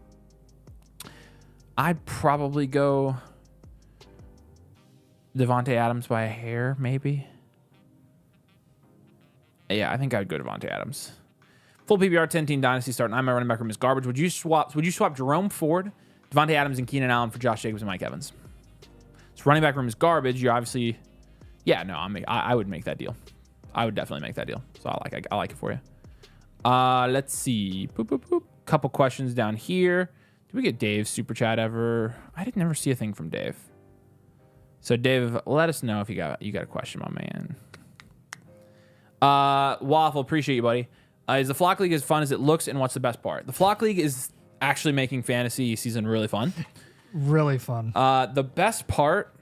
I'd probably go Devontae Adams by a hair, maybe. Yeah, I think I'd go Devontae Adams. Full PPR 10-team Dynasty start. My running back room is garbage. Would you swap Jerome Ford, Devontae Adams, and Keenan Allen for Josh Jacobs and Mike Evans? So running back room is garbage. You obviously, I would make that deal. I would definitely make that deal. So I like it for you. Let's see. Boop, boop, boop. Couple questions down here. Did we get Dave's super chat ever? I didn't never see a thing from Dave. So Dave, let us know if you got a question, my man. Waffle, appreciate you, buddy. Is the Flock League as fun as it looks, and what's the best part? The Flock League is actually making fantasy season really fun. Really fun. The best part,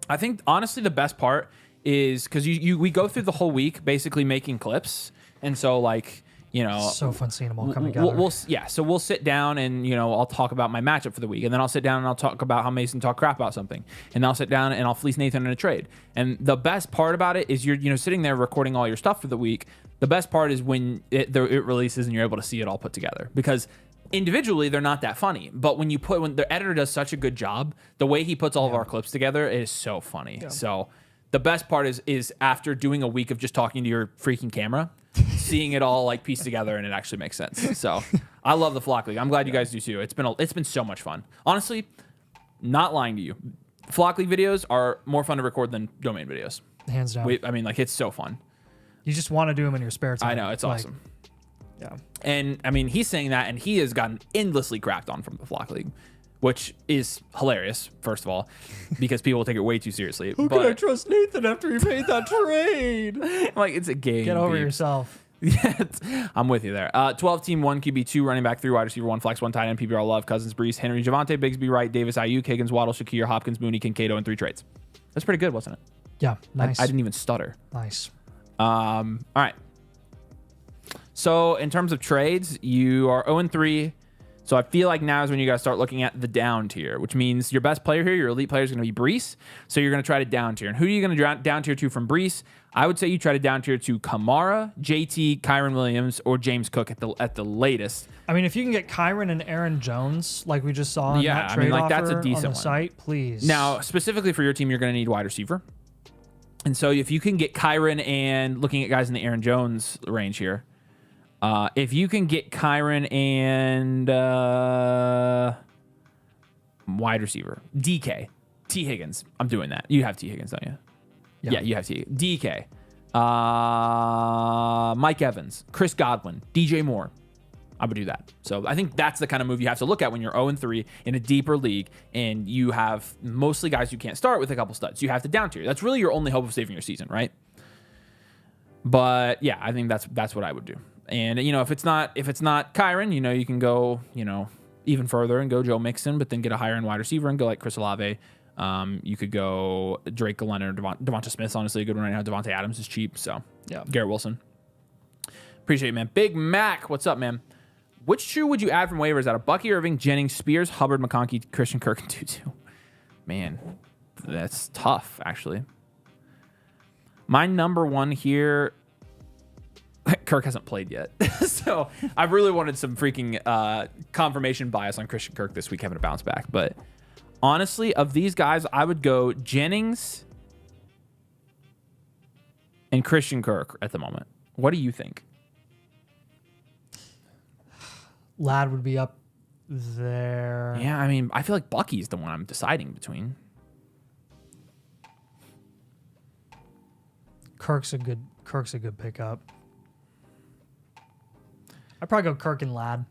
I think, honestly, the best part is because we go through the whole week basically making clips, and so so fun seeing them all come together. So we'll sit down and I'll talk about my matchup for the week, and then I'll sit down and I'll talk about how Mason talked crap about something, and I'll sit down and I'll fleece Nathan in a trade. And the best part about it is you're sitting there recording all your stuff for the week. The best part is when it releases and you're able to see it all put together, because individually they're not that funny, but when the editor does such a good job, the way he puts all of our clips together is so funny. Yeah. So the best part is after doing a week of just talking to your freaking camera, seeing it all like pieced together, and it actually makes sense. So I love the Flock League. I'm glad you guys do too. It's been so much fun. Honestly, not lying to you, Flock League videos are more fun to record than domain videos. Hands down. It's so fun. You just want to do them in your spare time. I know, it's awesome. Yeah. And he's saying that, and he has gotten endlessly crapped on from the Flock League, which is hilarious, first of all, because people will take it way too seriously. Who can I trust Nathan after he made that trade? It's a game. Get over yourself. Yeah, I'm with you there. 12-team, 1 QB, 2 running back, 3 wide receiver, 1 flex, 1 tight end, PPR, Love, Cousins, Brees, Henry, Javonte, Bigsby, Wright, Davis, Ayuk, Higgins, Waddle, Shakir, Hopkins, Mooney, Kincaid, and 3 trades. That's pretty good, wasn't it? Yeah, nice. I didn't even stutter. Nice. All right. So in terms of trades, you are 0-3. So I feel like now is when you guys start looking at the down tier, which means your best player here, your elite player, is going to be Brees. So you're going to try to down tier. And who are you going to down tier to from Brees? I would say you try to down tier to Kamara, JT, Kyron Williams, or James Cook at the latest. If you can get Kyron and Aaron Jones, like we just saw in that trade offer that's a decent on the site, please. Now, specifically for your team, you're going to need wide receiver. And so if you can get Kyron, and looking at guys in the Aaron Jones range here, if you can get Kyron and wide receiver, DK, T. Higgins. I'm doing that. You have T. Higgins, don't you? Yeah, you have T. DK, Mike Evans, Chris Godwin, DJ Moore. I would do that. So I think that's the kind of move you have to look at when you're 0-3 in a deeper league, and you have mostly guys you can't start with a couple studs. You have to down tier. That's really your only hope of saving your season, right? But yeah, I think that's what I would do. And if it's not Kyron, you can go even further and go Joe Mixon, but then get a higher end wide receiver and go like Chris Olave. You could go Drake Leonard, Devonta Smith's honestly a good one right now. Devontae Adams is cheap, so yeah. Garrett Wilson. Appreciate it, man. Big Mac, what's up, man? Which two would you add from waivers out of Bucky Irving, Jennings, Spears, Hubbard, McConkey, Christian Kirk, and Tutu? Man, that's tough, actually. My number one here, Kirk hasn't played yet. So I really wanted some freaking confirmation bias on Christian Kirk this week having to bounce back. But honestly, of these guys, I would go Jennings and Christian Kirk at the moment. What do you think? Ladd would be up there. Yeah, I mean, I feel like Bucky's the one I'm deciding between. Kirk's a good pickup. I'd probably go Kirk and Ladd.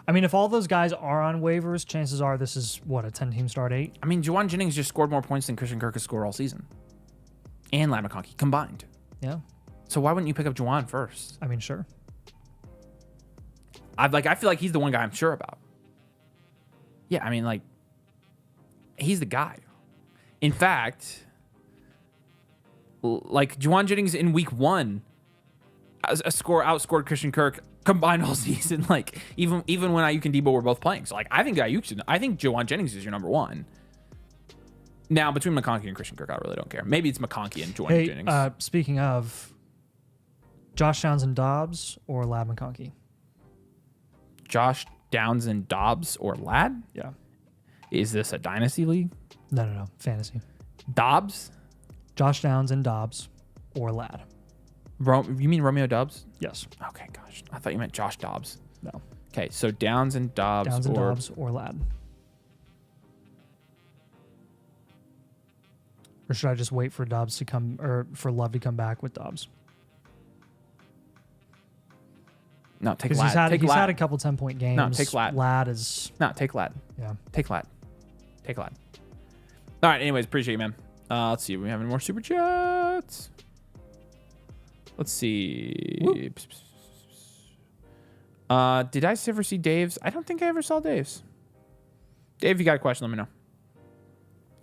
I mean, if all those guys are on waivers, chances are this is, what, a 10-team start 8? I mean, Juwan Jennings just scored more points than Christian Kirk has scored all season. And Ladd McConkey combined. Yeah. So why wouldn't you pick up Juwan first? I mean, sure. I feel like he's the one guy I'm sure about. Yeah, I mean, like, he's the guy. In fact, like, Juwan Jennings in week 1 outscored Christian Kirk combined all season. Like, even when Ayuk and Debo were both playing. So, like, I think Juwan Jennings is your number 1. Now, between McConkey and Christian Kirk, I really don't care. Maybe it's McConkey and Juwan Jennings. Speaking of, Josh Downs and Dobbs or Ladd McConkey? Josh Downs and Dobbs or Ladd? Yeah. Is this a dynasty league? No. Fantasy. Dobbs? Josh Downs and Dobbs or Ladd? You mean Romeo Dobbs? Yes. Okay, gosh. I thought you meant Josh Dobbs. No. Okay, so Downs and Dobbs. Dobbs or Ladd. Or should I just wait for Dobbs to come, or for Love to come back with Dobbs? No, take Ladd. Ladd. He's had a couple 10-point games. No, take Ladd. Ladd is... No, take Ladd. Yeah. Take Ladd. Take Ladd. All right, anyways, appreciate you, man. Let's see. Are we having more super chats? Let's see. Whoop. Did I ever see Dave's? I don't think I ever saw Dave's. Dave, if you got a question, let me know.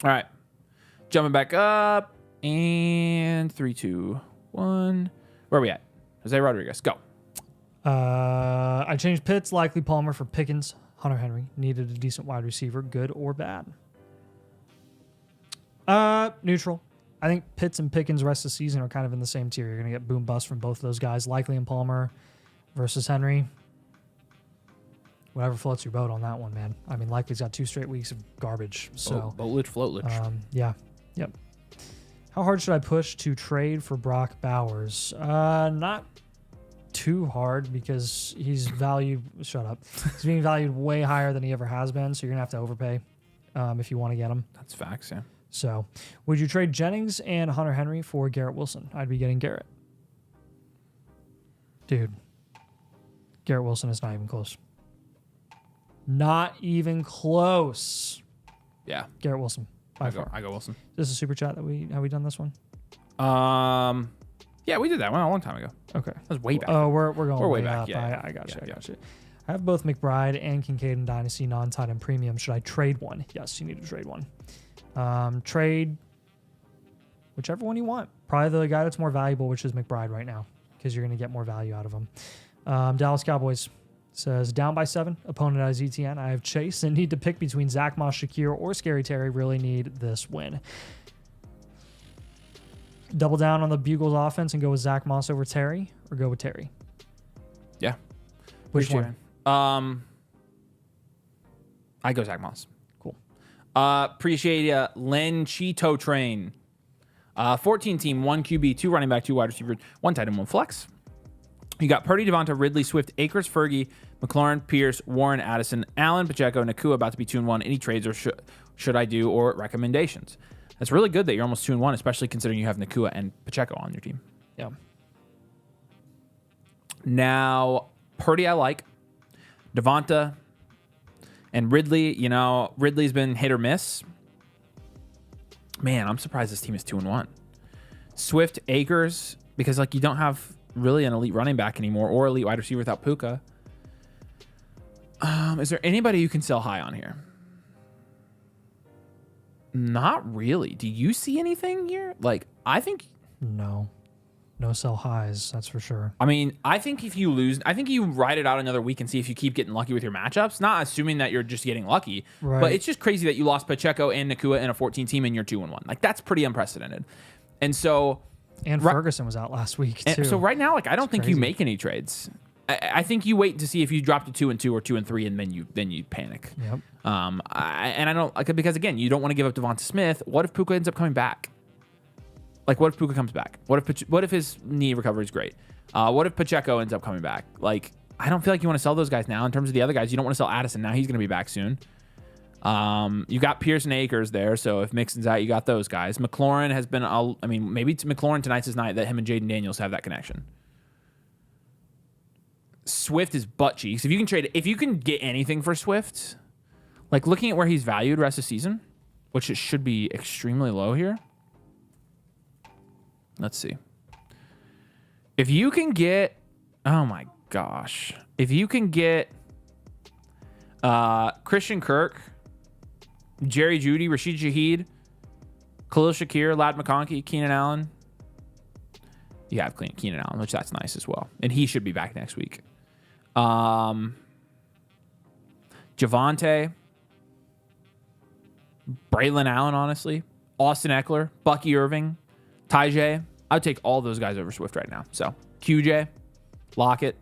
All right. Jumping back up. And 3, 2, 1. Where are we at? Jose Rodriguez, go. I changed Pitts, likely Palmer for Pickens. Hunter Henry needed a decent wide receiver, good or bad. Neutral. I think Pitts and Pickens rest of the season are kind of in the same tier. You're going to get boom bust from both of those guys, likely in Palmer versus Henry. Whatever floats your boat on that one, man. I mean, likely's got 2 straight weeks of garbage. So floatlich. Yeah. Yep. How hard should I push to trade for Brock Bowers? Not too hard because he's valued. Shut up. He's being valued way higher than he ever has been. So you're gonna have to overpay if you want to get him. That's facts, yeah. So, would you trade Jennings and Hunter Henry for Garrett Wilson? I'd be getting Garrett. Dude, Garrett Wilson is not even close. Not even close. Yeah. Garrett Wilson. I go Wilson. Is this a super chat that have we done this one? Yeah, we did that one a long time ago. Okay. That was way back. Oh, we're going way back. Up. Yeah, I got you. I have both McBride and Kincaid in Dynasty non-tight end premium. Should I trade one? Yes, you need to trade one. Trade whichever one you want. Probably the guy that's more valuable, which is McBride right now, because you're going to get more value out of him. Dallas Cowboys says, down by 7. Opponent has ETN. I have Chase and need to pick between Zach Moss, Shakir, or Scary Terry. Really need this win. Double down on the Bugles offense and go with Zach Moss over Terry, or go with Terry? Yeah. Which one? I go Zach Moss. Cool. Appreciate you. Len Cheeto Train. 14 team, 1 QB, 2 running back, 2 wide receiver, 1 tight end, 1 flex. You got Purdy, Devonta, Ridley, Swift, Akers, Fergie, McLaurin, Pierce, Warren, Addison, Allen, Pacheco, Nakua about to be 2-1. Any trades or should I do or recommendations? That's really good that you're almost 2-1, especially considering you have Nakua and Pacheco on your team. Yeah. Now, Purdy I like. Devonta and Ridley, Ridley's been hit or miss. Man, I'm surprised this team is 2-1. Swift, Akers, because you don't have really an elite running back anymore or elite wide receiver without Puka. Is there anybody you can sell high on here? Not really. Do you see anything here? I think... No sell highs, that's for sure. I mean, I think if you lose, I think you ride it out another week and see if you keep getting lucky with your matchups. Not assuming that you're just getting lucky, right. But it's just crazy that you lost Pacheco and Nakua in a 14 team and you're 2-1. That's pretty unprecedented. And so... And Ferguson was out last week, too. So right now, I don't think crazy. you make any trades. I think you wait to see if you drop to 2-2 or 2-3, and then you panic. Yep. I don't because again, you don't want to give up Devonta Smith. What if Puka ends up coming back? What if Puka comes back? What if his knee recovery is great? What if Pacheco ends up coming back? I don't feel like you want to sell those guys now. In terms of the other guys, you don't want to sell Addison now. He's going to be back soon. You got Pierce and Akers there, so if Mixon's out, you got those guys. McLaurin has been, maybe McLaurin tonight's his night that him and Jaden Daniels have that connection. Swift is butt cheeks. If you can get anything for Swift, like looking at where he's valued rest of the season, which it should be extremely low here. Let's see. If you can get, oh my gosh, if you can get Christian Kirk, Jerry Jeudy, Rashid Shaheed, Khalil Shakir, Ladd McConkey, Keenan Allen. You have Keenan Allen, which that's nice as well. And he should be back next week. Javonte, Braylon Allen, honestly, Austin Eckler, Bucky Irving, Tyjae. I would take all those guys over Swift right now. So QJ, Lockett.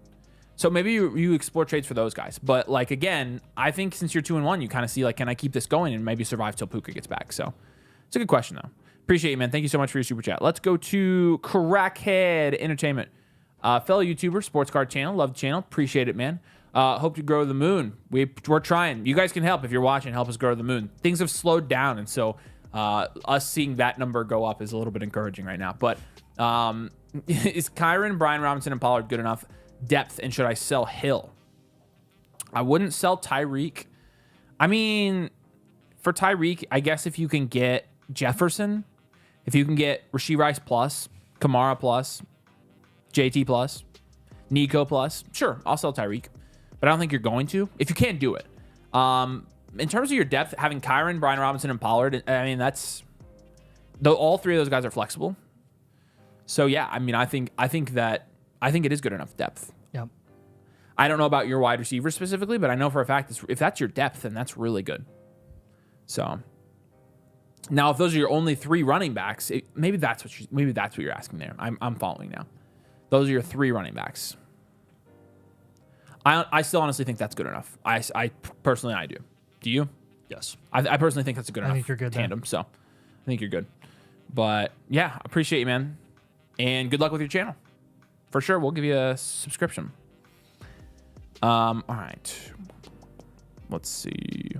So maybe you explore trades for those guys. But like again, I think since you're 2-1, you kind of see like, can I keep this going and maybe survive till Puka gets back? So it's a good question though. Appreciate you, man. Thank you so much for your super chat. Let's go to Crackhead Entertainment. Fellow YouTuber, sports card channel. Love the channel. Appreciate it, man. Hope to grow the moon. We're trying. You guys can help if you're watching. Help us grow the moon. Things have slowed down, and so us seeing that number go up is a little bit encouraging right now. But is Kyron, Brian Robinson, and Pollard good enough depth, and should I sell Hill? I wouldn't sell Tyreek. I mean, for Tyreek, I guess if you can get Jefferson, if you can get Rashee Rice plus, Kamara plus, JT plus, Nico plus, sure, I'll sell Tyreek. But I don't think you're going to. If you can't do it. In terms of your depth, having Kyron, Brian Robinson, and Pollard, I mean, all three of those guys are flexible. So yeah, I mean, I think it is good enough depth. Yep. I don't know about your wide receiver specifically, but I know for a fact if that's your depth, then that's really good. So now, if those are your only three running backs, maybe that's what you're asking there. I'm following now. Those are your three running backs. I still honestly think that's good enough. I personally do. Do you? Yes. I personally think that's a good enough think you're good tandem. So I think you're good. But yeah, appreciate you, man. And good luck with your channel. For sure, we'll give you a subscription. All right. Let's see.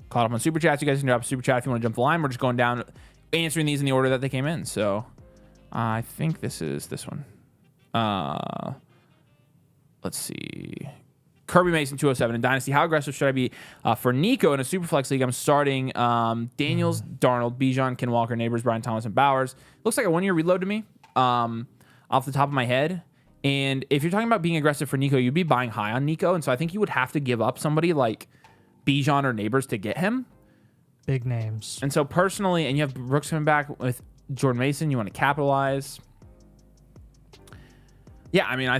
Caught up on super chats. You guys can drop a super chat if you want to jump the line. We're just going down, answering these in the order that they came in. So I think this is this one. Let's see. Kirby Mason 207 in Dynasty. How aggressive should I be for Nico in a Superflex league? I'm starting Daniels, Darnold, Bijan, Ken Walker, Neighbors, Brian Thomas, and Bowers. Looks like a one-year reload to me off the top of my head. And if you're talking about being aggressive for Nico, you'd be buying high on Nico. And so I think you would have to give up somebody like Bijan or Neighbors to get him. Big names. And so personally, and you have Brooks coming back with Jordan Mason, you want to capitalize. Yeah, I mean, I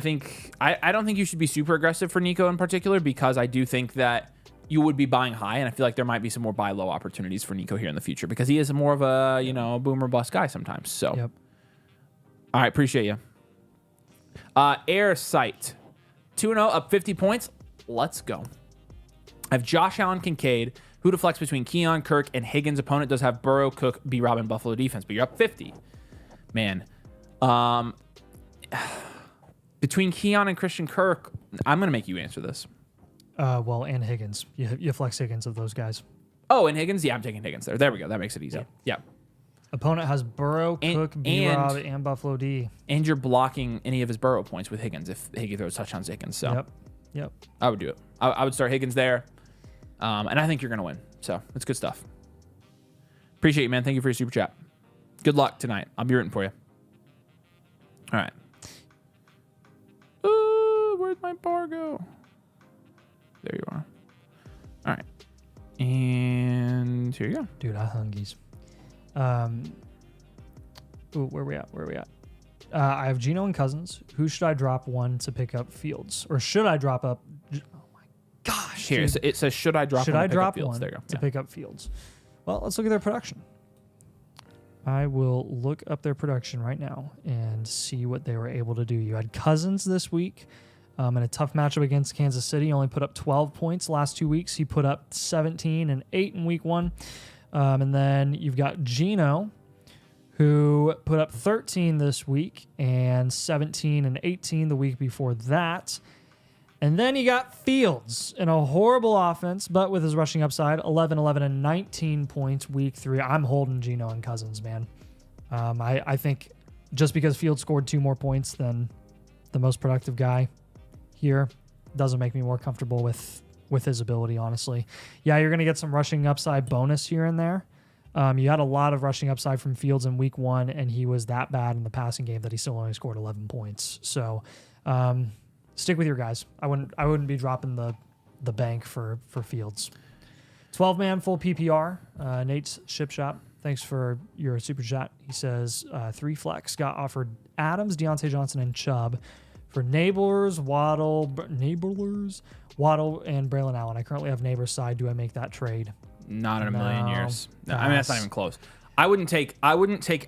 don't think you should be super aggressive for Nico in particular, because I do think that you would be buying high, and I feel like there might be some more buy low opportunities for Nico here in the future, because he is more of a, boomer bust guy sometimes. So, yep. All right, appreciate you. Air Sight 2-0, up 50 points. Let's go. I have Josh Allen, Kincaid, who to flex between Keon, Kirk, and Higgins. Opponent does have Burrow, Cook, B-Rob, and Buffalo defense, but you're up 50. Man. Between Keon and Christian Kirk, I'm going to make you answer this. And Higgins. You flex Higgins of those guys. Oh, and Higgins? Yeah, I'm taking Higgins there. There we go. That makes it easy. Yeah. Opponent has Burrow, Cook, B-Rob, and Buffalo D. And you're blocking any of his Burrow points with Higgins if Higgins throws touchdowns to Higgins. So Yep. I would do it. I would start Higgins there. And I think you're going to win. So it's good stuff. Appreciate you, man. Thank you for your super chat. Good luck tonight. I'll be rooting for you. All right. Where'd my bar go? There you are. All right. And here you go. Dude, I hungies. Where we at? I have Geno and Cousins. Who should I drop one to pick up Fields? Or should I drop up? Oh my gosh. Here, it says, should I drop one to pick up Fields? One there you go. To pick up Fields? Well, let's look at their production. I will look up their production right now and see what they were able to do. You had Cousins this week in a tough matchup against Kansas City. He only put up 12 points last 2 weeks. He put up 17 and 8 in week 1. And then you've got Geno, who put up 13 this week and 17 and 18 the week before that. And then you got Fields in a horrible offense, but with his rushing upside, 11, 11, and 19 points week 3. I'm holding Geno and Cousins, man. I think just because Fields scored 2 more points than the most productive guy here doesn't make me more comfortable with his ability, honestly. Yeah, you're going to get some rushing upside bonus here and there. You had a lot of rushing upside from Fields in week 1, and he was that bad in the passing game that he still only scored 11 points. So stick with your guys. I wouldn't be dropping the bank for Fields. 12-man full PPR. Nate's Ship Shop. Thanks for your super chat. He says 3 flex got offered Adams, Deontay Johnson, and Chubb for Neighbors, Waddle, and Braylon Allen. I currently have Neighbors side. Do I make that trade? Not in a million years. No, I mean, that's not even close. I wouldn't take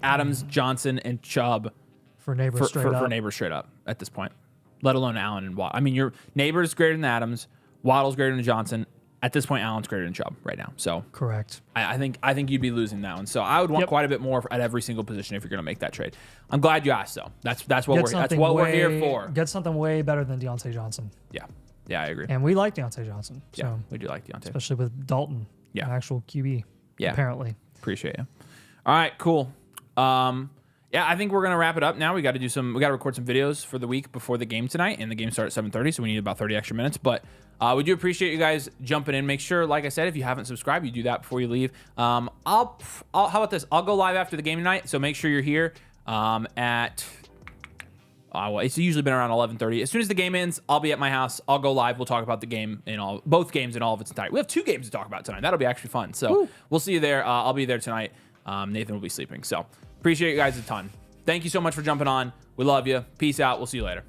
Adams, Johnson, and Chubb for Neighbors for Neighbors straight up at this point, let alone Allen and Waddle. I mean, your Neighbors greater than Adams, Waddle's greater than Johnson. At this point, Allen's greater than Chubb right now. So correct. I think you'd be losing that one. So I would want quite a bit more at every single position if you're going to make that trade. I'm glad you asked though. That's what we're here for. Get something way better than Deontay Johnson. Yeah, I agree. And we like Deontay Johnson. So yeah, we do like Deontay, especially with Dalton. Yeah, an actual QB. Yeah, apparently. Appreciate you. All right, cool. Yeah, I think we're gonna wrap it up now. We got to record some videos for the week before the game tonight, and the game starts at 7:30, so we need about 30 extra minutes. But we do appreciate you guys jumping in. Make sure, like I said, if you haven't subscribed, you do that before you leave. How about this? I'll go live after the game tonight, so make sure you're here at. Well, it's usually been around 11:30. As soon as the game ends, I'll be at my house. I'll go live. We'll talk about the game both games in all of its entirety. We have 2 games to talk about tonight. That'll be actually fun. So we'll see you there. I'll be there tonight. Nathan will be sleeping. So appreciate you guys a ton. Thank you so much for jumping on. We love you. Peace out. We'll see you later.